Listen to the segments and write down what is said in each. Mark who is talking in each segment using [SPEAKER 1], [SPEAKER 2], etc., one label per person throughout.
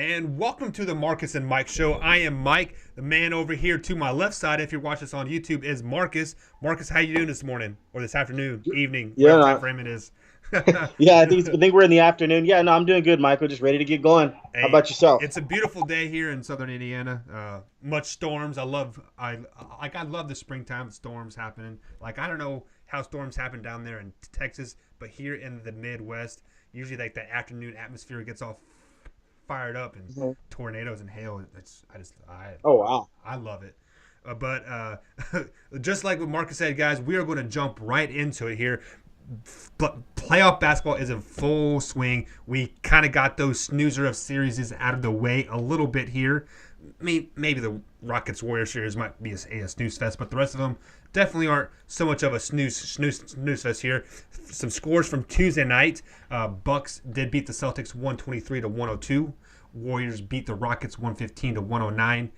[SPEAKER 1] And welcome to the Marcus and Mike Show. I am Mike. The man over here to my left side, if you're watching this on YouTube, is Marcus. Marcus, how you doing this morning or this afternoon, evening, whatever time frame it is?
[SPEAKER 2] Yeah, I think we're in the afternoon. Yeah, no, I'm doing good, Michael. Just ready to get going.
[SPEAKER 1] Hey,
[SPEAKER 2] How about yourself?
[SPEAKER 1] it's a beautiful day here in Southern Indiana. Much storms. I love the springtime storms happening. Like I don't know how storms happen down there in Texas, but here in the Midwest, usually like the afternoon atmosphere gets all fired up and
[SPEAKER 2] Mhm.
[SPEAKER 1] tornadoes and hail.
[SPEAKER 2] Oh, wow.
[SPEAKER 1] I love it. But just like what Marcus said, guys, we are going to jump right into it here. But playoff basketball is in full swing. We kind of got those snoozer of series out of the way a little bit here. Maybe the Rockets Warriors series might be a snooze fest, but the rest of them definitely aren't so much of a snooze fest here. Some scores from Tuesday night: Bucks did beat the Celtics 123 to 102. Warriors beat the Rockets 115 to 109.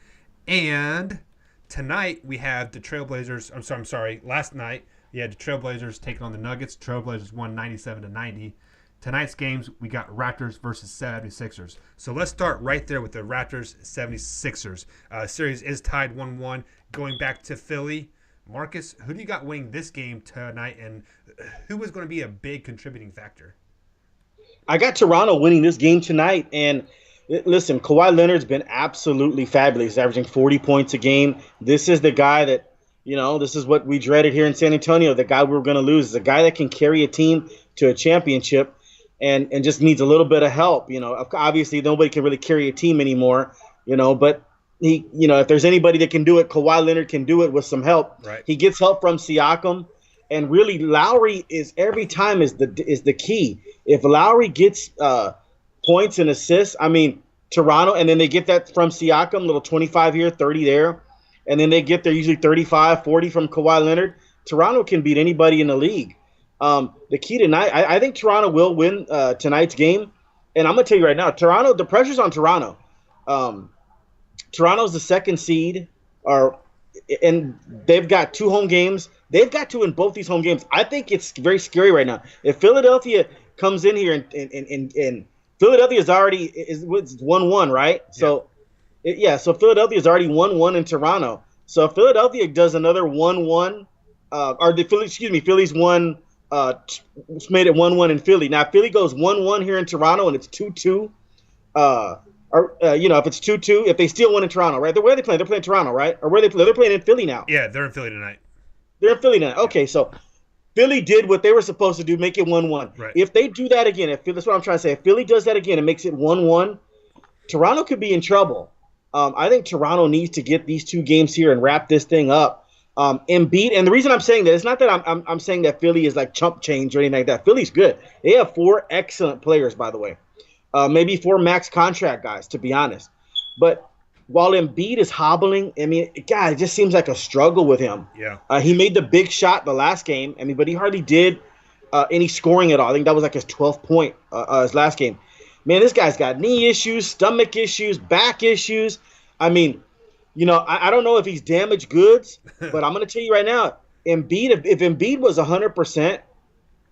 [SPEAKER 1] And tonight we have the Trailblazers. I'm sorry. Last night we had the Trailblazers taking on the Nuggets. Trailblazers won 97 to 90. Tonight's games, we got Raptors versus 76ers. So let's start right there with the Raptors 76ers. Series is tied 1-1. Going back to Philly. Marcus, who do you got winning this game tonight, and who is going to be a big contributing factor?
[SPEAKER 2] I got Toronto winning this game tonight. And listen, Kawhi Leonard's been absolutely fabulous. He's averaging 40 points a game. This is the guy that, this is what we dreaded here in San Antonio. The guy we were going to lose is a guy that can carry a team to a championship and just needs a little bit of help. Obviously nobody can really carry a team anymore, but he, if there's anybody that can do it, Kawhi Leonard can do it with some help.
[SPEAKER 1] Right.
[SPEAKER 2] He gets help from Siakam, and really Lowry is every time is the key. If Lowry gets points and assists, Toronto, and then they get that from Siakam, little 25 here, 30 there, and then they get their usually 35, 40 from Kawhi Leonard. Toronto can beat anybody in the league. The key tonight, I think Toronto will win tonight's game. And I'm going to tell you right now, Toronto, the pressure's on Toronto. Toronto's the second seed, and they've got 2 home games. They've got to win both these home games. I think it's very scary right now. If Philadelphia comes in here and Philadelphia is already is 1-1, right?
[SPEAKER 1] Yeah.
[SPEAKER 2] So Philadelphia is already 1-1 in Toronto. So if Philadelphia does another 1-1, Philly's won. Made it 1-1 in Philly. Now, if Philly goes 1-1 here in Toronto and it's 2-2, if it's 2-2, if they still win in Toronto, right? Where are they playing? They're playing Toronto, right? Or where they play? They're playing in Philly now.
[SPEAKER 1] Yeah, they're in Philly tonight.
[SPEAKER 2] They're in Philly now. Okay, so Philly did what they were supposed to do, make it 1-1.
[SPEAKER 1] Right.
[SPEAKER 2] If they do that again, that's what I'm trying to say. If Philly does that again and makes it 1-1, Toronto could be in trouble. I think Toronto needs to get these 2 games here and wrap this thing up. Embiid, and the reason I'm saying that, it's not that I'm saying that Philly is like chump change or anything like that. Philly's good. They have 4 excellent players, by the way. Maybe 4 max contract guys, to be honest. But while Embiid is hobbling, it just seems like a struggle with him.
[SPEAKER 1] Yeah.
[SPEAKER 2] He made the big shot the last game, but he hardly did any scoring at all. I think that was like his 12th point his last game. Man, this guy's got knee issues, stomach issues, back issues. I don't know if he's damaged goods, but I'm going to tell you right now, Embiid, if Embiid was 100%,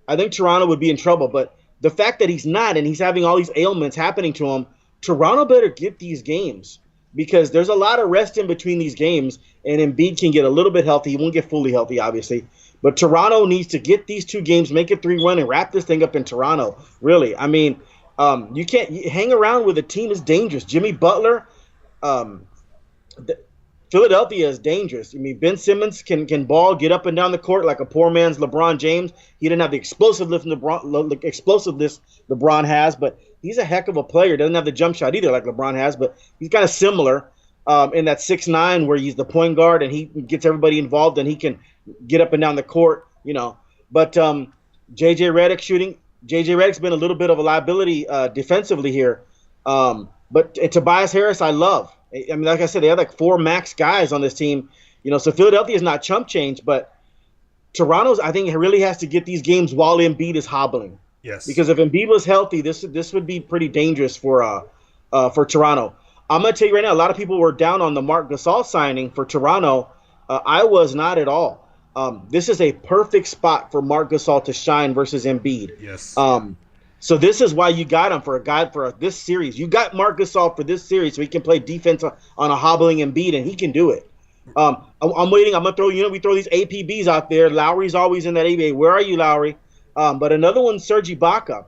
[SPEAKER 2] I think Toronto would be in trouble. But the fact that he's not and he's having all these ailments happening to him, Toronto better get these games because there's a lot of rest in between these games, and Embiid can get a little bit healthy. He won't get fully healthy, obviously. But Toronto needs to get these 2 games, make it 3-1, and wrap this thing up in Toronto, really. You can't hang around with a team that's dangerous. Jimmy Butler, Philadelphia is dangerous. Ben Simmons can ball, get up and down the court like a poor man's LeBron James. He didn't have the explosiveness LeBron has, but he's a heck of a player. Doesn't have the jump shot either like LeBron has, but he's kind of similar in that 6'9", where he's the point guard and he gets everybody involved and he can get up and down the court, But J.J. Redick's been a little bit of a liability defensively here. But Tobias Harris, I love. Like I said, they have like 4 max guys on this team, so Philadelphia is not chump change, but Toronto's, I think, really has to get these games while Embiid is hobbling.
[SPEAKER 1] Yes.
[SPEAKER 2] Because if Embiid was healthy, this would be pretty dangerous for Toronto. I'm going to tell you right now, a lot of people were down on the Marc Gasol signing for Toronto. I was not at all. This is a perfect spot for Marc Gasol to shine versus Embiid.
[SPEAKER 1] Yes.
[SPEAKER 2] So this is why you got him for a guy for this series. You got Marc Gasol for this series so he can play defense on a hobbling Embiid, and he can do it. I'm waiting. I'm gonna throw. We throw these APBs out there. Lowry's always in that ABA. Where are you, Lowry? But another one, Serge Ibaka.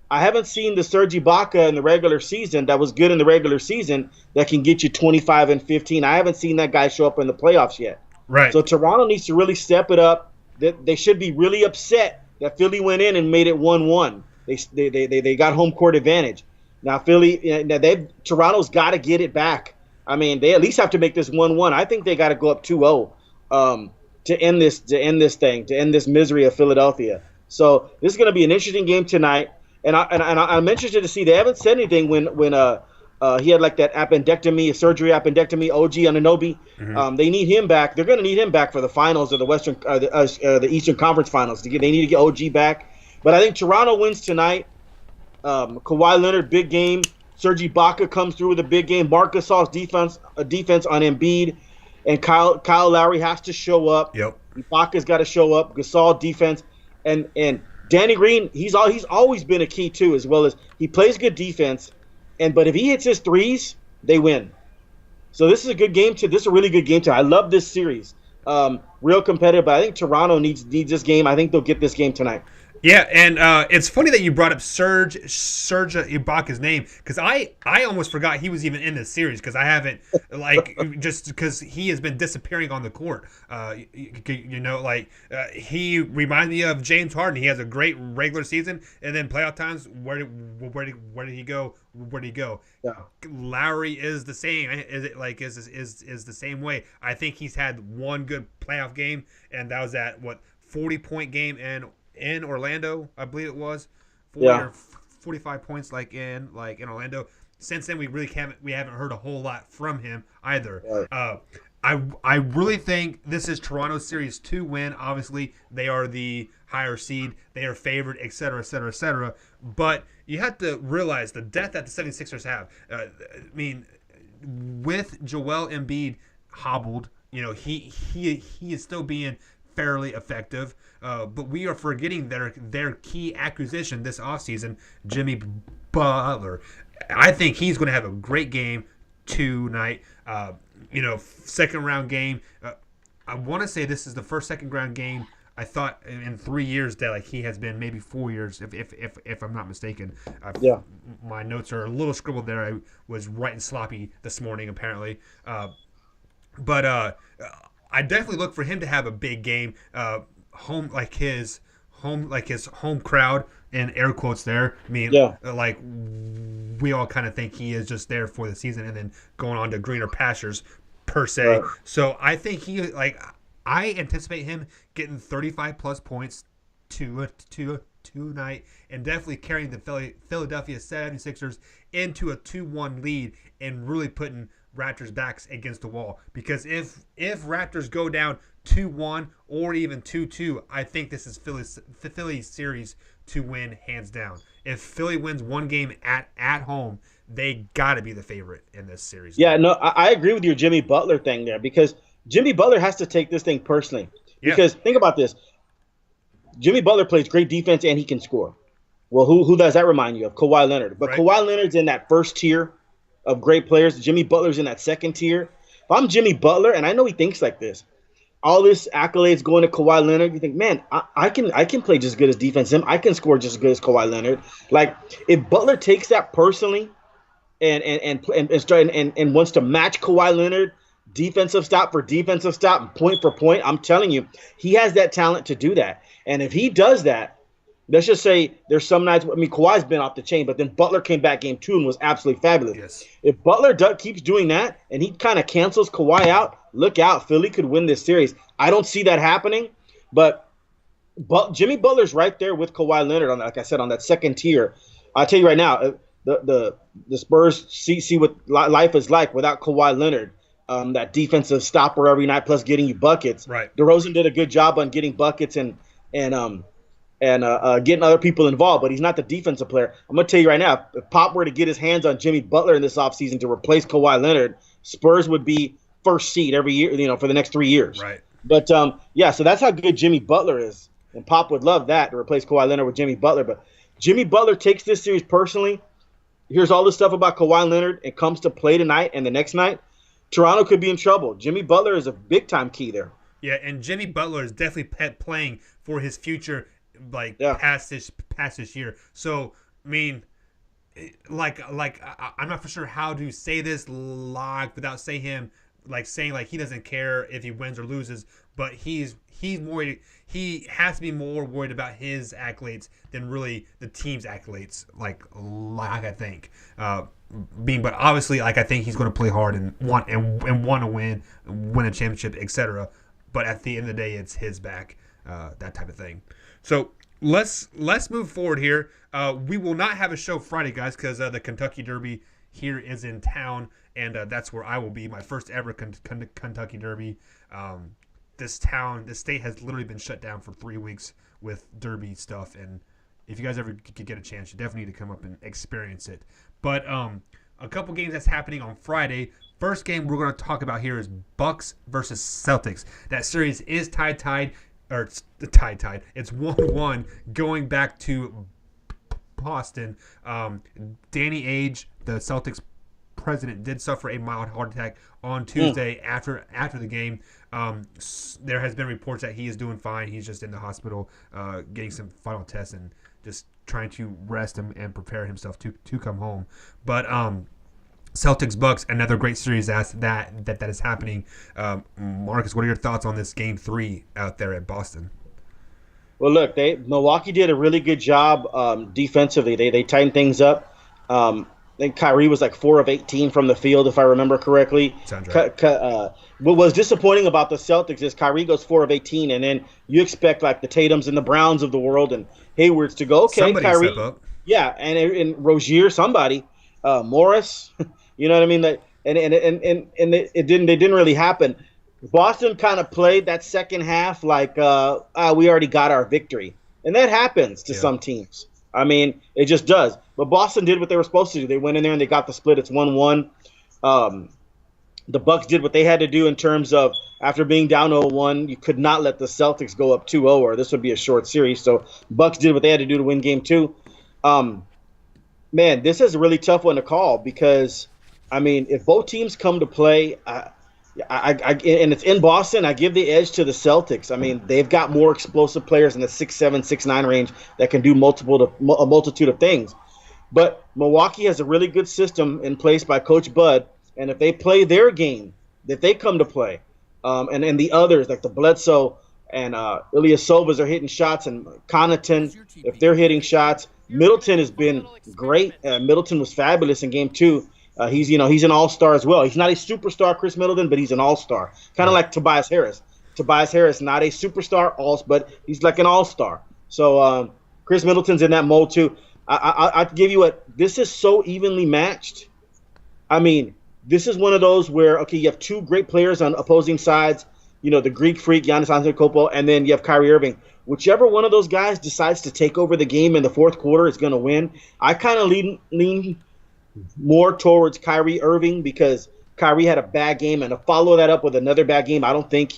[SPEAKER 2] I haven't seen the Serge Ibaka in the regular season that was good in the regular season that can get you 25 and 15. I haven't seen that guy show up in the playoffs yet.
[SPEAKER 1] Right.
[SPEAKER 2] So Toronto needs to really step it up. They should be really upset that Philly went in and made it 1-1. They got home court advantage. Now Toronto's got to get it back. I mean, they at least have to make this 1-1. I think they got to go up 2-0 to end this misery of Philadelphia. So this is going to be an interesting game tonight. And I'm interested to see. They haven't said anything when he had like that surgery appendectomy. OG Anunoby.
[SPEAKER 1] Mm-hmm.
[SPEAKER 2] They need him back. They're going to need him back for the finals of the Eastern Conference Finals. They need to get OG back. But I think Toronto wins tonight. Kawhi Leonard, big game. Serge Ibaka comes through with a big game. Marc Gasol's defense on Embiid, and Kyle Lowry has to show up.
[SPEAKER 1] Yep.
[SPEAKER 2] Ibaka's got to show up. Gasol defense, and Danny Green, he's always been a key too, as well as he plays good defense, but if he hits his threes, they win. So this is a good game too. This is a really good game too. I love this series. Real competitive, but I think Toronto needs this game. I think they'll get this game tonight.
[SPEAKER 1] Yeah, and it's funny that you brought up Serge Ibaka's name, because I almost forgot he was even in this series, because I haven't, just because he has been disappearing on the court. He reminds me of James Harden. He has a great regular season, and then playoff times, where did he go? Where did he go?
[SPEAKER 2] Yeah.
[SPEAKER 1] Lowry is the same. Is the same way. I think he's had one good playoff game, and that was that 40-point game in Orlando, I believe it was 40 or 45 points in Orlando. Since then, we haven't heard a whole lot from him either. Right. I really think this is Toronto's series 2 win. Obviously, they are the higher seed. They are favored, et cetera, et cetera, et cetera. But you have to realize the depth that the 76ers have. With Joel Embiid hobbled, he is still being fairly effective, but we are forgetting their key acquisition this offseason, Jimmy Butler. I think he's going to have a great game tonight. Second round game. I want to say this is the first second round game. I thought in 3 years that he has been, maybe 4 years, if I'm not mistaken. My notes are a little scribbled there. I was writing sloppy this morning apparently, but I definitely look for him to have a big game, his home crowd, in air quotes there. We all kind of think he is just there for the season and then going on to greener pastures per se. Right. So I think I anticipate him getting 35 plus points tonight, and definitely carrying the Philadelphia 76ers into a 2-1 lead and really putting Raptors backs against the wall, because if Raptors go down 2-1 or even 2-2, I think this is Philly's series to win hands down. If Philly wins one game at home, they got to be the favorite in this series.
[SPEAKER 2] Yeah, no, I agree with your Jimmy Butler thing there, because Jimmy Butler has to take this thing personally. Because think about this. Jimmy Butler plays great defense and he can score. Well, who does that remind you of? Kawhi Leonard. But right. Kawhi Leonard's in that first tier of great players. Jimmy Butler's in that second tier. If I'm Jimmy Butler, and I know he thinks like this, all this accolades going to Kawhi Leonard, you think, man, I can play just as good as defense. I can score just as good as Kawhi Leonard. If Butler takes that personally and wants to match Kawhi Leonard defensive stop for defensive stop and point for point, I'm telling you, he has that talent to do that. And if he does that, let's just say there's some nights, Kawhi's been off the chain, but then Butler came back game 2 and was absolutely fabulous. Yes. If Butler keeps doing that and he kind of cancels Kawhi out, look out, Philly could win this series. I don't see that happening, but Jimmy Butler's right there with Kawhi Leonard, like I said, on that second tier. I'll tell you right now, the Spurs see what life is like without Kawhi Leonard. That defensive stopper every night, plus getting you buckets.
[SPEAKER 1] Right.
[SPEAKER 2] DeRozan did a good job on getting buckets and getting other people involved, but he's not the defensive player. I'm going to tell you right now, if Pop were to get his hands on Jimmy Butler in this offseason to replace Kawhi Leonard, Spurs would be first seed every year, for the next 3 years.
[SPEAKER 1] Right.
[SPEAKER 2] But, so that's how good Jimmy Butler is. And Pop would love that, to replace Kawhi Leonard with Jimmy Butler. But Jimmy Butler takes this series personally, hears all this stuff about Kawhi Leonard, and comes to play tonight and the next night, Toronto could be in trouble. Jimmy Butler is a big-time key there.
[SPEAKER 1] Yeah, and Jimmy Butler is definitely playing for his future, like past this year. So, I mean, I'm not for sure how to say this live without saying he doesn't care if he wins or loses, but he has to be more worried about his accolades than really the team's accolades. Like I think, but obviously, I think he's going to play hard and want to win a championship, etc. But at the end of the day, it's his back, that type of thing. So let's move forward here. We will not have a show Friday, guys, because the Kentucky Derby here is in town, and that's where I will be. My first ever Kentucky Derby. This state has literally been shut down for 3 weeks with Derby stuff, and if you guys ever could get a chance, you definitely need to come up and experience it. But a couple games that's happening on Friday. First game we're going to talk about here is Bucks versus Celtics. That series is tied. It's 1-1 going back to Boston. Danny Ainge, the Celtics president, did suffer a mild heart attack on Tuesday after the game. There has been reports that he is doing fine. He's just in the hospital getting some final tests and just trying to rest him and prepare himself to come home. But Celtics Bucks, another great series that is happening. Marcus, what are your thoughts on this Game 3 out there at Boston?
[SPEAKER 2] Well, look, Milwaukee did a really good job defensively. They tightened things up. I think Kyrie was like 4 of 18 from the field, if I remember correctly.
[SPEAKER 1] Sounds right.
[SPEAKER 2] What was disappointing about the Celtics is Kyrie goes 4 of 18, and then you expect like the Tatums and the Browns of the world and Haywards to go, okay,
[SPEAKER 1] somebody
[SPEAKER 2] Kyrie.
[SPEAKER 1] Step up.
[SPEAKER 2] Yeah, and Rozier, somebody, Morris. You know what I mean? It didn't really happen. Boston kind of played that second half like we already got our victory, and that happens to some teams. I mean, it just does. But Boston did what they were supposed to do. They went in there and they got the split. It's 1-1. The Bucks did what they had to do in terms of after being down 0-1, you could not let the Celtics go up 2-0, or this would be a short series. So Bucks did what they had to do to win Game 2. Man, this is a really tough one to call because, I mean, if both teams come to play, and it's in Boston, I give the edge to the Celtics. I mean, they've got more explosive players in the 6'7", 6'9" range that can do a multitude of things. But Milwaukee has a really good system in place by Coach Bud, and if they play their game, that they come to play, and the others like the Bledsoe and Ilyasovas are hitting shots, and Connaughton, if they're hitting shots, Middleton has been great. Middleton was fabulous in Game 2. He's an all-star as well. He's not a superstar, Chris Middleton, but he's an all-star. Kind of like Tobias Harris. Tobias Harris, not a superstar, but he's like an all-star. So Chris Middleton's in that mold too. I'd give you this is so evenly matched. I mean, this is one of those where, okay, you have two great players on opposing sides, the Greek freak, Giannis Antetokounmpo, and then you have Kyrie Irving. Whichever one of those guys decides to take over the game in the fourth quarter is going to win. I kind of lean more towards Kyrie Irving because Kyrie had a bad game, and to follow that up with another bad game, I think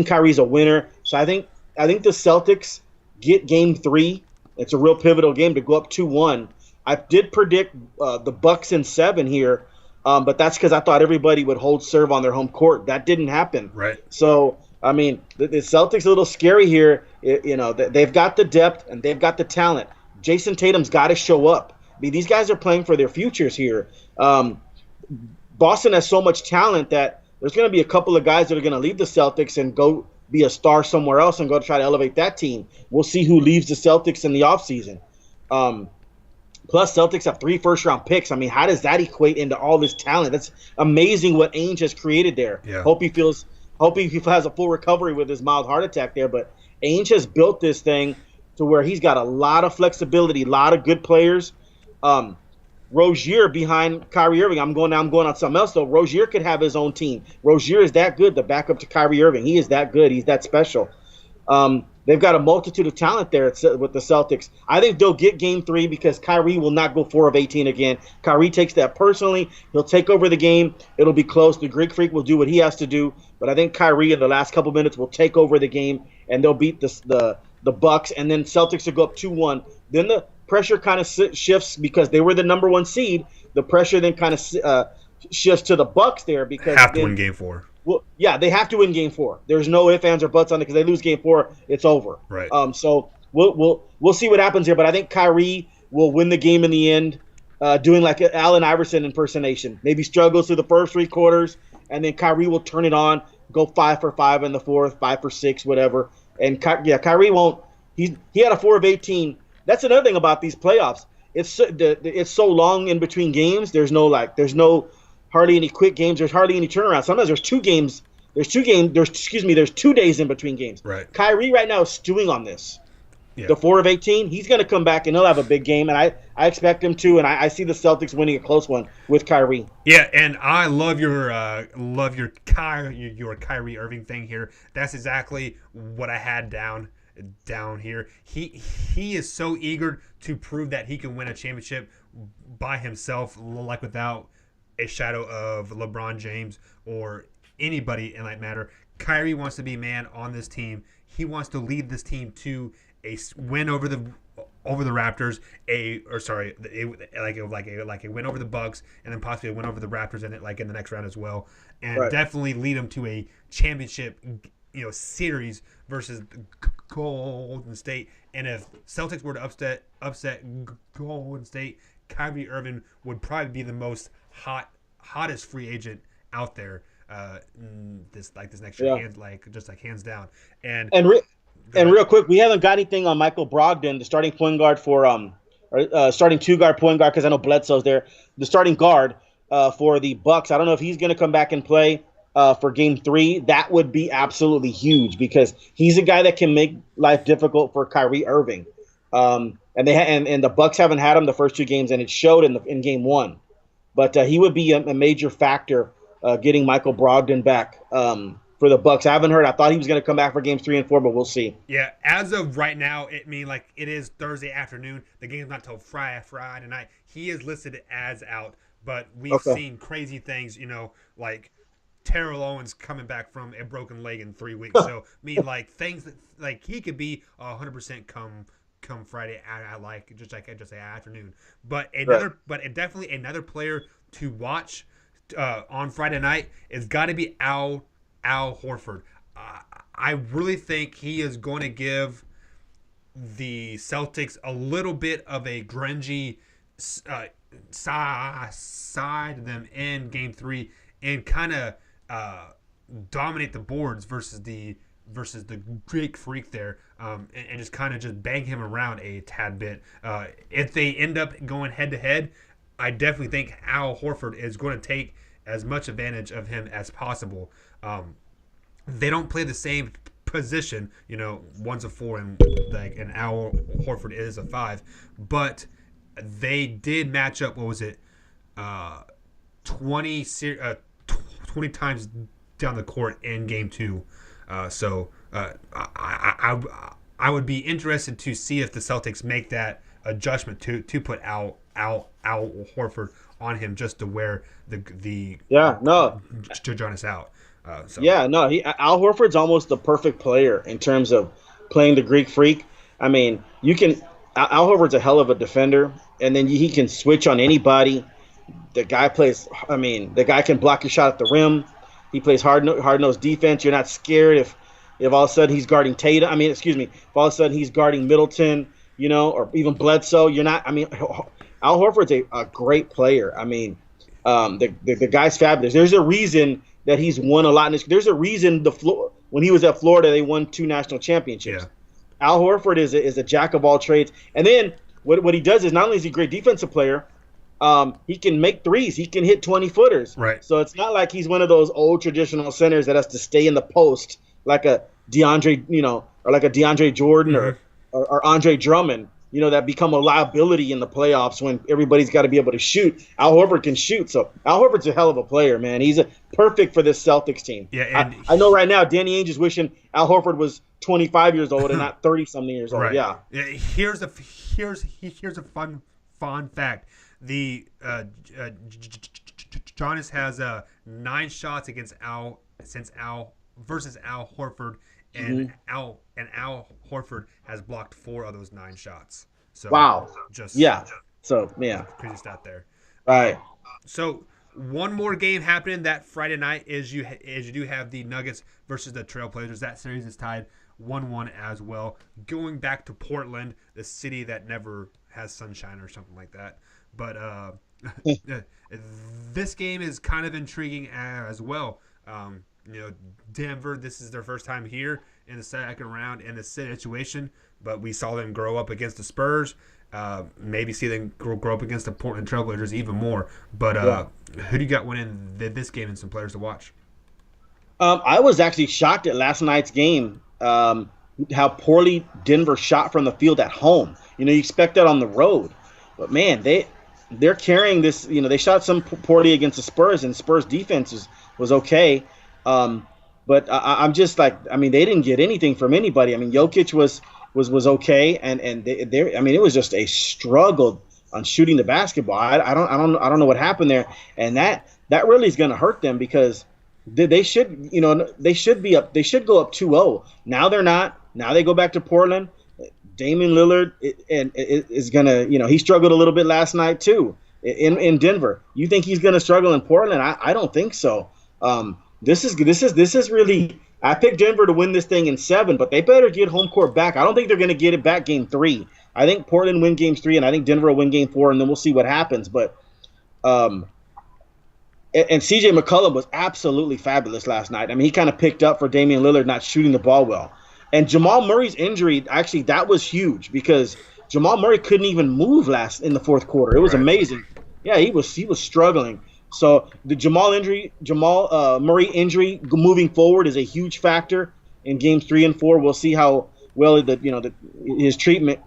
[SPEAKER 2] Kyrie's a winner. So I think the Celtics get Game 3. It's a real pivotal game to go up 2-1. I did predict the Bucks in 7 here, but that's because I thought everybody would hold serve on their home court. That didn't happen.
[SPEAKER 1] Right.
[SPEAKER 2] So I mean, the Celtics are a little scary here. They've got the depth and they've got the talent. Jason Tatum's got to show up. I mean, these guys are playing for their futures here. Boston has so much talent that there's going to be a couple of guys that are going to leave the Celtics and go be a star somewhere else and go try to elevate that team. We'll see who leaves the Celtics in the offseason. Plus, Celtics have 3 first-round picks. I mean, how does that equate into all this talent? That's amazing what Ainge has created there.
[SPEAKER 1] Yeah.
[SPEAKER 2] Hope he has a full recovery with his mild heart attack there. But Ainge has built this thing to where he's got a lot of flexibility, a lot of good players. Rozier behind Kyrie Irving. I'm going on something else, though. Rozier could have his own team. Rozier is that good, the backup to Kyrie Irving. He is that good. He's that special. They've got a multitude of talent there with the Celtics. I think they'll get Game 3 because Kyrie will not go 4 of 18 again. Kyrie takes that personally. He'll take over the game. It'll be close. The Greek Freak will do what he has to do. But I think Kyrie in the last couple minutes will take over the game, and they'll beat the Bucks. And then Celtics will go up 2-1. Then pressure kind of shifts because they were the number one seed. The pressure then kind of shifts to the Bucks there because
[SPEAKER 1] have to win Game 4.
[SPEAKER 2] Well, yeah, they have to win Game 4. There's no ifs, ands, or buts on it because they lose Game 4, it's over.
[SPEAKER 1] Right.
[SPEAKER 2] So we'll see what happens here, but I think Kyrie will win the game in the end, doing like an Allen Iverson impersonation. Maybe struggles through the first 3 quarters, and then Kyrie will turn it on, go 5 for 5 in the fourth, 5 for 6, whatever. And Kyrie won't. He had a 4 of 18. That's another thing about these playoffs. It's so long in between games. There's hardly any quick games. There's hardly any turnaround. Sometimes there's 2 games. There's 2 days in between games.
[SPEAKER 1] Right.
[SPEAKER 2] Kyrie right now is stewing on this.
[SPEAKER 1] Yeah.
[SPEAKER 2] The 4 of 18, he's going to come back and he'll have a big game, and I expect him to, and I see the Celtics winning a close one with Kyrie.
[SPEAKER 1] Yeah, and I love your Kyrie Irving thing here. That's exactly what I had down here. He is so eager to prove that he can win a championship by himself, like without a shadow of LeBron James or anybody in that matter. Kyrie wants to be man on this team. He wants to lead this team to a win over the Raptors, a win over the Bucks, and then possibly a win over the Raptors in the next round as well, and definitely lead them to a championship, series versus Golden State. And if Celtics were to upset Golden State, Kyrie Irving would probably be the most hottest free agent out there this next year, hands down.
[SPEAKER 2] And real quick, we haven't got anything on Michael Brogdon, the starting point guard for starting 2-guard point guard, because I know Bledsoe's there. The starting guard for the Bucks. I don't know if he's going to come back and play for Game 3. That would be absolutely huge because he's a guy that can make life difficult for Kyrie Irving. And the Bucks haven't had him the first 2 games, and it showed in Game 1. But he would be a major factor getting Michael Brogdon back. For the Bucks, I haven't heard. I thought he was going to come back for Games 3 and 4, but we'll see.
[SPEAKER 1] Yeah, as of right now, it is Thursday afternoon. The game's not till Friday night. He is listed as out, but we've seen crazy things. Like Terrell Owens coming back from a broken leg in 3 weeks. So things that he could be 100% come Friday at just afternoon. But definitely another player to watch on Friday night is got to be Al Horford. I really think he is going to give the Celtics a little bit of a grungy side to them in Game 3 and kind of dominate the boards versus the Greek Freak there, and just kind of just bang him around a tad bit. If they end up going head to head, I definitely think Al Horford is going to take as much advantage of him as possible. They don't play the same position, one's a 4 and Al Horford is a 5, but they did match up. What was it? 20 times down the court in Game 2. So I would be interested to see if the Celtics make that adjustment to put Al Horford on him just to wear to join us out.
[SPEAKER 2] Al Horford's almost the perfect player in terms of playing the Greek Freak. I mean, Al Horford's a hell of a defender, and then he can switch on anybody. The guy can block your shot at the rim. He plays hard-nosed defense. You're not scared if all of a sudden he's guarding Tatum. If all of a sudden he's guarding Middleton, or even Bledsoe. You're not. Al Horford's a great player. The guy's fabulous. There's a reason that he's won a lot in this. There's a reason when he was at Florida, they won 2 national championships.
[SPEAKER 1] Yeah.
[SPEAKER 2] Al Horford is a jack of all trades. And then what he does is not only is he a great defensive player, he can make threes. He can hit 20-footers.
[SPEAKER 1] Right.
[SPEAKER 2] So it's not like he's one of those old traditional centers that has to stay in the post like a DeAndre, or like a DeAndre Jordan
[SPEAKER 1] mm-hmm.
[SPEAKER 2] or Andre Drummond. That become a liability in the playoffs when everybody's got to be able to shoot. Al Horford can shoot, so Al Horford's a hell of a player, man. He's perfect for this Celtics team.
[SPEAKER 1] Yeah,
[SPEAKER 2] I know right now Danny Ainge is wishing Al Horford was 25 years old and not 30-something years old.
[SPEAKER 1] Right.
[SPEAKER 2] Yeah.
[SPEAKER 1] Here's a fun fact. The Giannis has 9 shots against Al versus Al Horford, and
[SPEAKER 2] Mm-hmm.
[SPEAKER 1] Al Horford has blocked 4 of those 9 shots. So
[SPEAKER 2] Wow.
[SPEAKER 1] just
[SPEAKER 2] Yeah. So yeah.
[SPEAKER 1] crazy stat there.
[SPEAKER 2] Right.
[SPEAKER 1] So one more game happening that Friday night is you do have the Nuggets versus the Trailblazers. That series is tied 1-1 as well. Going back to Portland, the city that never has sunshine or something like that. But this game is kind of intriguing as well. Denver, this is their first time here in the second round in this situation, but we saw them grow up against the Spurs. Maybe see them grow up against the Portland Trailblazers even more. But who do you got winning this game and some players to watch?
[SPEAKER 2] I was actually shocked at last night's game, how poorly Denver shot from the field at home. You expect that on the road, but man, they're carrying this. They shot some poorly against the Spurs, and Spurs defense was okay. But I'm just like, they didn't get anything from anybody. Jokic was okay, and it was just a struggle on shooting the basketball. I don't know what happened there, and that really is going to hurt them because they should be up. They should go up 2-0. Now they're not. Now they go back to Portland. Damian Lillard is gonna, he struggled a little bit last night too in Denver. You think he's gonna struggle in Portland? I don't think so. This is really. I picked Denver to win this thing in 7, but they better get home court back. I don't think they're going to get it back game 3. I think Portland win games 3, and I think Denver will win game 4, and then we'll see what happens. But and C.J. McCollum was absolutely fabulous last night. He kind of picked up for Damian Lillard not shooting the ball well. And Jamal Murray's injury, actually, that was huge because Jamal Murray couldn't even move in the fourth quarter. It was amazing. Yeah, he was struggling. So the Jamal Murray injury moving forward is a huge factor in games 3 and 4. We'll see how well his treatment,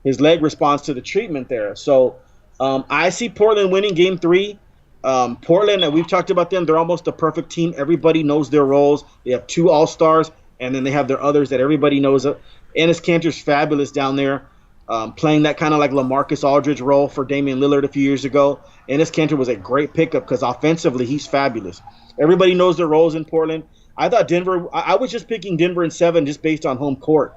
[SPEAKER 2] his leg responds to the treatment there. So I see Portland winning game 3. Portland, and we've talked about them, they're almost the perfect team. Everybody knows their roles. They have 2 All-Stars, and then they have their others that everybody knows. Enes Kanter's fabulous down there. Playing that kind of like LaMarcus Aldridge role for Damian Lillard a few years ago. Enes Kanter was a great pickup because offensively he's fabulous. Everybody knows their roles in Portland. I thought Denver – I was just picking Denver in 7 just based on home court,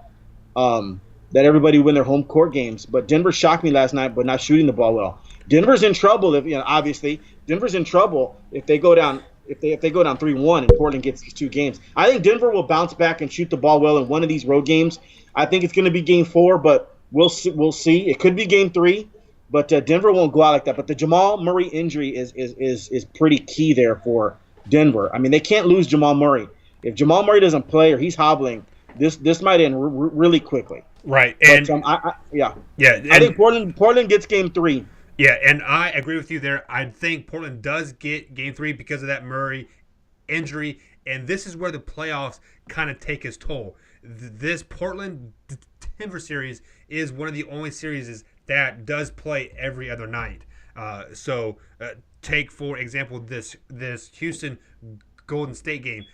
[SPEAKER 2] that everybody win their home court games. But Denver shocked me last night but not shooting the ball well. Denver's in trouble obviously. Denver's in trouble if they go down if they go down 3-1 and Portland gets these 2 games. I think Denver will bounce back and shoot the ball well in one of these road games. I think it's going to be game 4, but – We'll see. It could be game 3, but Denver won't go out like that. But the Jamal Murray injury is pretty key there for Denver. They can't lose Jamal Murray. If Jamal Murray doesn't play or he's hobbling, this might end really quickly.
[SPEAKER 1] Right.
[SPEAKER 2] And
[SPEAKER 1] I
[SPEAKER 2] think Portland gets game 3.
[SPEAKER 1] Yeah, and I agree with you there. I think Portland does get game 3 because of that Murray injury, and this is where the playoffs kind of take its toll. This Portland-Denver series is one of the only series that does play every other night. So take, for example, this Houston Golden State game.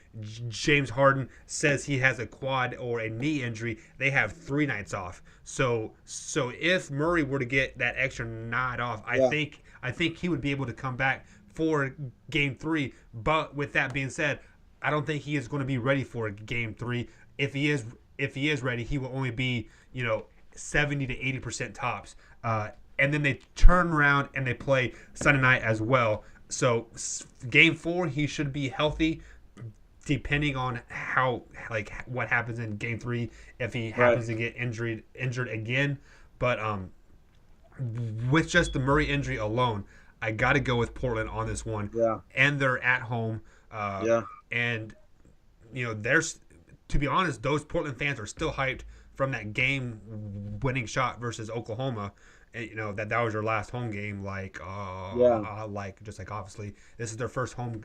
[SPEAKER 1] James Harden says he has a quad or a knee injury. They have 3 nights off. So if Murray were to get that extra night off, I think he would be able to come back for game 3. But with that being said, I don't think he is going to be ready for game 3. If he is ready, he will only be 70 to 80% tops. And then they turn around and they play Sunday night as well. So game 4, he should be healthy, depending on what happens in game 3 if he happens to get injured again. But with just the Murray injury alone, I got to go with Portland on this one.
[SPEAKER 2] Yeah.
[SPEAKER 1] And they're at home. And there's, to be honest, those Portland fans are still hyped from that game-winning shot versus Oklahoma. And, that was their last home game. Obviously this is their first home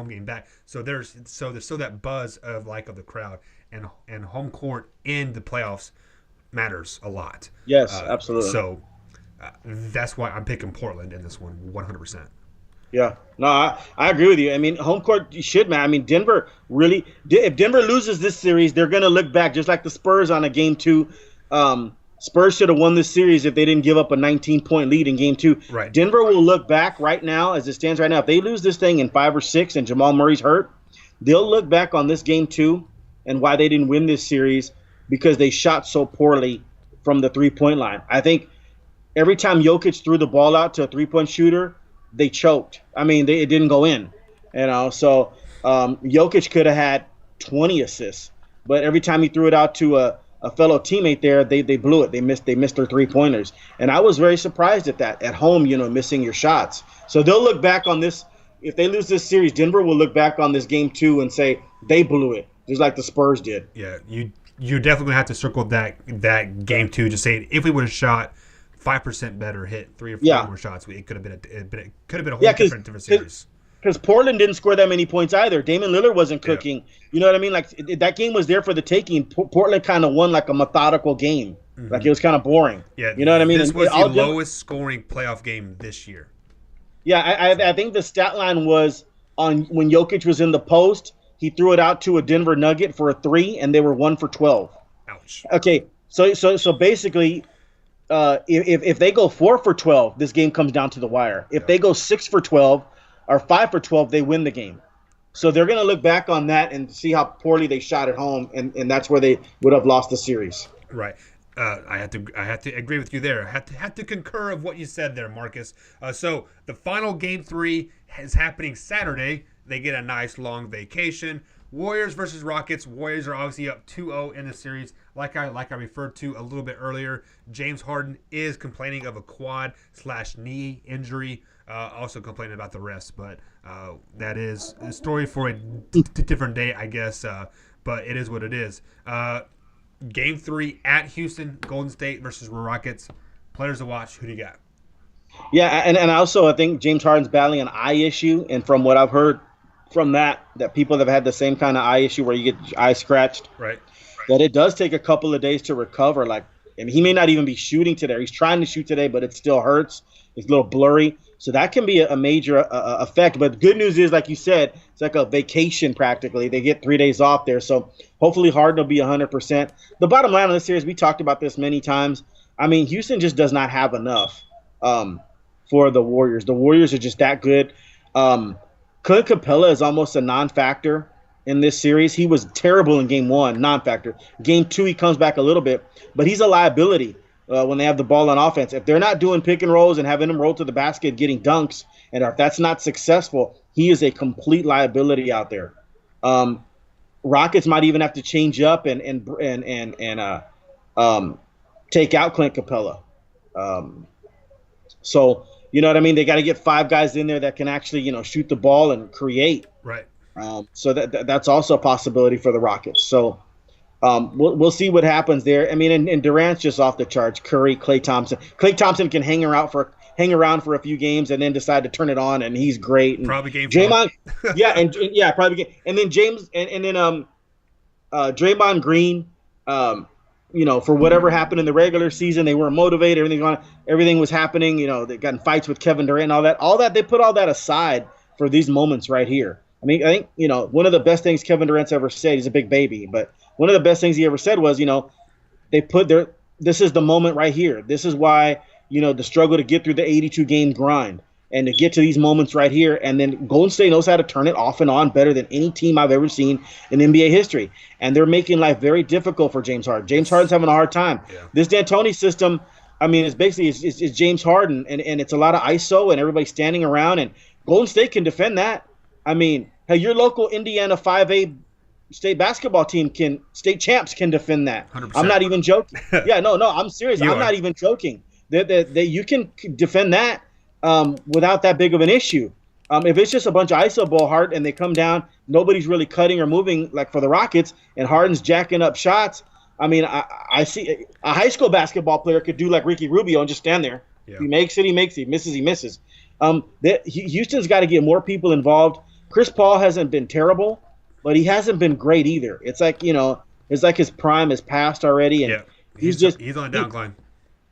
[SPEAKER 1] game back. So there's still that buzz of the crowd, and home court in the playoffs matters a lot.
[SPEAKER 2] Yes, absolutely.
[SPEAKER 1] So that's why I'm picking Portland in this one 100%.
[SPEAKER 2] Yeah, no, I agree with you. Home court should, man. Denver really – if Denver loses this series, they're going to look back just like the Spurs on a game 2. Spurs should have won this series if they didn't give up a 19-point lead in game 2.
[SPEAKER 1] Right.
[SPEAKER 2] Denver will look back right now, as it stands right now. If they lose this thing in 5 or 6 and Jamal Murray's hurt, they'll look back on this game 2 and why they didn't win this series because they shot so poorly from the 3-point line. I think every time Jokic threw the ball out to a 3-point shooter, they choked. I mean, it didn't go in. So Jokic could have had 20 assists, but every time he threw it out to a fellow teammate there, they blew it. They missed their 3-pointers. And I was very surprised at that. At home, missing your shots. So they'll look back on this. If they lose this series, Denver will look back on this game 2 and say they blew it, just like the Spurs did.
[SPEAKER 1] Yeah, you're definitely going to have to circle that game 2, just saying if we would have shot 5% better, hit 3 or 4 more shots, it could have been a whole different series.
[SPEAKER 2] Because Portland didn't score that many points either. Damian Lillard wasn't cooking. Yeah. You know what I mean? Like that game was there for the taking. Portland kind of won like a methodical game. Mm-hmm. Like it was kind of boring.
[SPEAKER 1] Yeah,
[SPEAKER 2] you know what I mean?
[SPEAKER 1] This was the lowest scoring playoff game this year.
[SPEAKER 2] Yeah, I think the stat line was on when Jokic was in the post, he threw it out to a Denver Nugget for a 3, and they were 1 for 12.
[SPEAKER 1] Ouch.
[SPEAKER 2] Okay, so basically, if they go 4 for 12, this game comes down to the wire. If they go 6 for 12 or 5 for 12, they win the game. So they're going to look back on that and see how poorly they shot at home, and that's where they would have lost the series.
[SPEAKER 1] Right. I have to agree with you there. I have to concur of what you said there, Marcus. So the final game 3 is happening Saturday. They get a nice long vacation. Warriors versus Rockets. Warriors are obviously up 2-0 in the series. Like I referred to a little bit earlier, James Harden is complaining of a quad/knee injury. Also complaining about the rest, but that is a story for a different day, I guess. But it is what it is. Game 3 at Houston, Golden State versus Rockets. Players to watch. Who do you got?
[SPEAKER 2] Yeah, and also I think James Harden's battling an eye issue, and from what I've heard from that people have had the same kind of eye issue where you get your eye scratched.
[SPEAKER 1] Right.
[SPEAKER 2] That it does take a couple of days to recover. And he may not even be shooting today. He's trying to shoot today, but it still hurts. It's a little blurry. So that can be a major effect. But the good news is, like you said, it's like a vacation practically. They get 3 days off there. So hopefully Harden will be 100%. The bottom line on this series, we talked about this many times. I mean, Houston just does not have enough for the Warriors. The Warriors are just that good. Clint Capella is almost a non-factor in this series. He was terrible in game 1, non-factor. Game 2, he comes back a little bit. But he's a liability. When they have the ball on offense. If they're not doing pick and rolls and having him roll to the basket, getting dunks, and if that's not successful, he is a complete liability out there. Rockets might even have to change up and take out Clint Capella. So you know what I mean? They got to get 5 guys in there that can actually shoot the ball and create.
[SPEAKER 1] Right.
[SPEAKER 2] So that's also a possibility for the Rockets. So. We'll see what happens there. I mean, and Durant's just off the charts. Curry, Klay Thompson. Klay Thompson can hang around for a few games and then decide to turn it on, and he's great. And
[SPEAKER 1] probably game.
[SPEAKER 2] Draymond, probably game. And then James, and then Draymond Green. For whatever happened in the regular season, they weren't motivated. Everything was happening. They got in fights with Kevin Durant and all that. All that they put all that aside for these moments right here. I mean, I think one of the best things Kevin Durant's ever said. He's a big baby, but one of the best things he ever said was, they put this is the moment right here. This is why, the struggle to get through the 82-game grind and to get to these moments right here. And then Golden State knows how to turn it off and on better than any team I've ever seen in NBA history. And they're making life very difficult for James Harden. James Harden's having a hard time. Yeah. This D'Antoni system, I mean, it's basically it's James Harden, and it's a lot of ISO and everybody standing around. And Golden State can defend that. I mean, hey, your local Indiana 5A state basketball team state champs can defend that.
[SPEAKER 1] 100%.
[SPEAKER 2] I'm not even joking. Yeah, no, I'm serious. I'm not even joking. That you can defend that without that big of an issue. If it's just a bunch of ISO ball hard and they come down, nobody's really cutting or moving like for the Rockets, and Harden's jacking up shots. I mean, I see a high school basketball player could do like Ricky Rubio and just stand there. Yeah. He makes it, he makes it. He misses, he misses. Houston's got to get more people involved. Chris Paul hasn't been terrible, but he hasn't been great either. It's like, it's like his prime has passed already. And
[SPEAKER 1] he's on a downcline.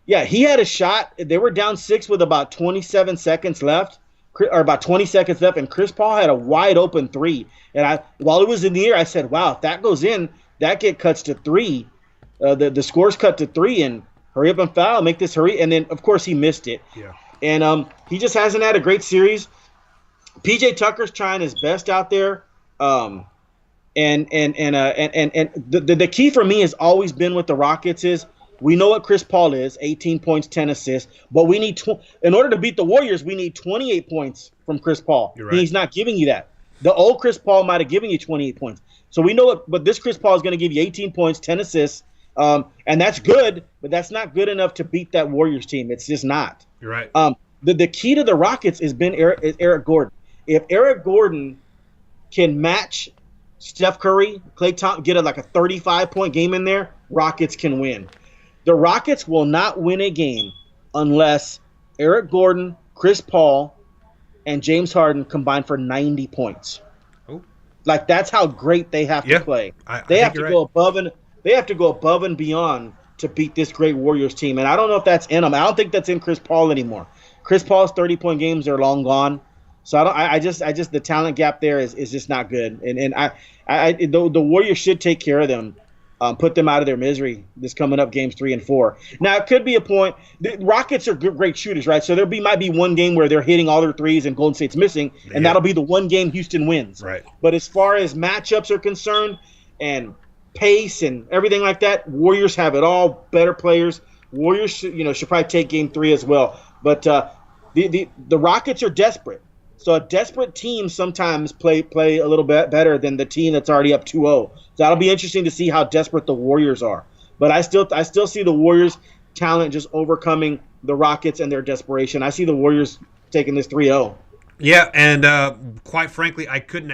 [SPEAKER 2] He had a shot. They were down 6 with about 27 seconds left, or about 20 seconds left, and Chris Paul had a wide open 3. And while it was in the air, I said, wow, if that goes in, that cuts to 3. The score's cut to 3, and hurry up and foul, make this hurry. And then, of course, he missed it. Yeah. And he just hasn't had a great series. PJ Tucker's trying his best out there. And the key for me has always been with the Rockets is We know what Chris Paul is, 18 points, 10 assists. But we need in order to beat the Warriors, we need 28 points from Chris Paul.
[SPEAKER 1] You're right.
[SPEAKER 2] He's not giving you that. The old Chris Paul might have given you 28 points. So we know it, but this Chris Paul is going to give you 18 points, 10 assists, and that's good, but that's not good enough to beat that Warriors team. It's just not.
[SPEAKER 1] You're right.
[SPEAKER 2] The key to the Rockets has been Eric Gordon. If Eric Gordon can match Steph Curry, Klay Thompson, get a 35-point game in there, Rockets can win. The Rockets will not win a game unless Eric Gordon, Chris Paul, and James Harden combine for 90 points.
[SPEAKER 1] Oh.
[SPEAKER 2] That's how great they have to play. They have to go above and beyond to beat this great Warriors team. And I don't know if that's in them. I don't think that's in Chris Paul anymore. Chris Paul's 30-point games are long gone. So I just the talent gap there is just not good. And the Warriors should take care of them. Put them out of their misery this coming up games 3 and 4. Now, it could be a point. The Rockets are great shooters, right? So might be one game where they're hitting all their threes and Golden State's missing, and that'll be the one game Houston wins.
[SPEAKER 1] Right.
[SPEAKER 2] But as far as matchups are concerned and pace and everything like that, Warriors have it all. Better players. Warriors should probably take game 3 as well. But the Rockets are desperate. So a desperate team sometimes play a little bit better than the team that's already up 2-0. So that'll be interesting to see how desperate the Warriors are. But I still see the Warriors' talent just overcoming the Rockets and their desperation. I see the Warriors taking this 3-0.
[SPEAKER 1] Yeah, and quite frankly, I couldn't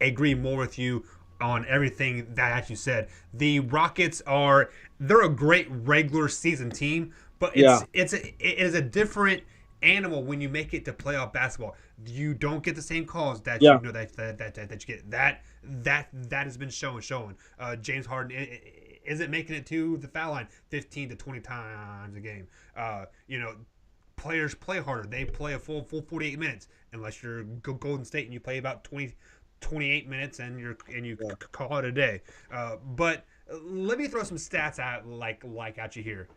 [SPEAKER 1] agree more with you on everything that you said. The Rockets they're a great regular season team, but it is a different animal when you make it to playoff basketball. You don't get the same calls that you know that you get. That has been shown. James Harden isn't making it to the foul line 15 to 20 times a game. Players play harder. They play a full 48 minutes unless you're Golden State and you play about 28 minutes and you call it a day. But let me throw some stats out at you here.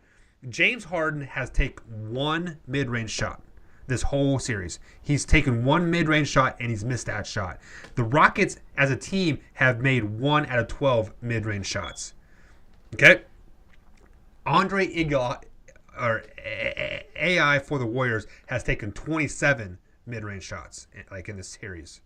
[SPEAKER 1] James Harden has taken one mid-range shot this whole series. He's taken one mid-range shot and he's missed that shot. The Rockets as a team have made 1 out of 12 mid-range shots. Okay? Andre Iguodala, or AI for the Warriors, has taken 27 mid-range shots in this series.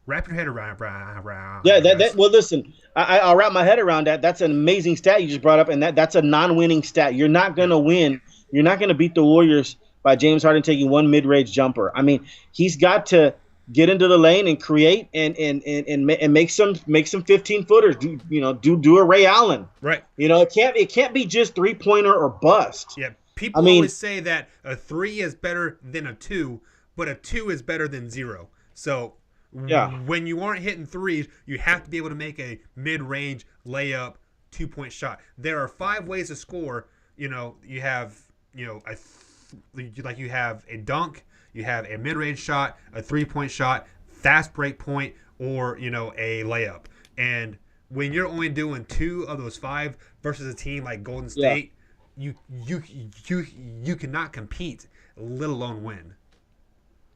[SPEAKER 1] Wrap your head around.
[SPEAKER 2] Yeah, well, listen, I'll wrap my head around that. That's an amazing stat you just brought up, and that's a non-winning stat. You're not going to win. You're not going to beat the Warriors by James Harden taking one mid-range jumper. I mean, he's got to get into the lane and create and make some 15-footers. Do a Ray Allen.
[SPEAKER 1] Right.
[SPEAKER 2] It can't be just three-pointer or bust.
[SPEAKER 1] Yeah. People always say that a 3 is better than a 2, but a 2 is better than 0. So when you aren't hitting threes, you have to be able to make a mid-range layup 2-point shot. There are 5 ways to score. You have you have a dunk, you have a mid-range shot, a 3-point shot, fast break point, or a layup. And when you're only doing 2 of those 5 versus a team like Golden State, you cannot compete, let alone win.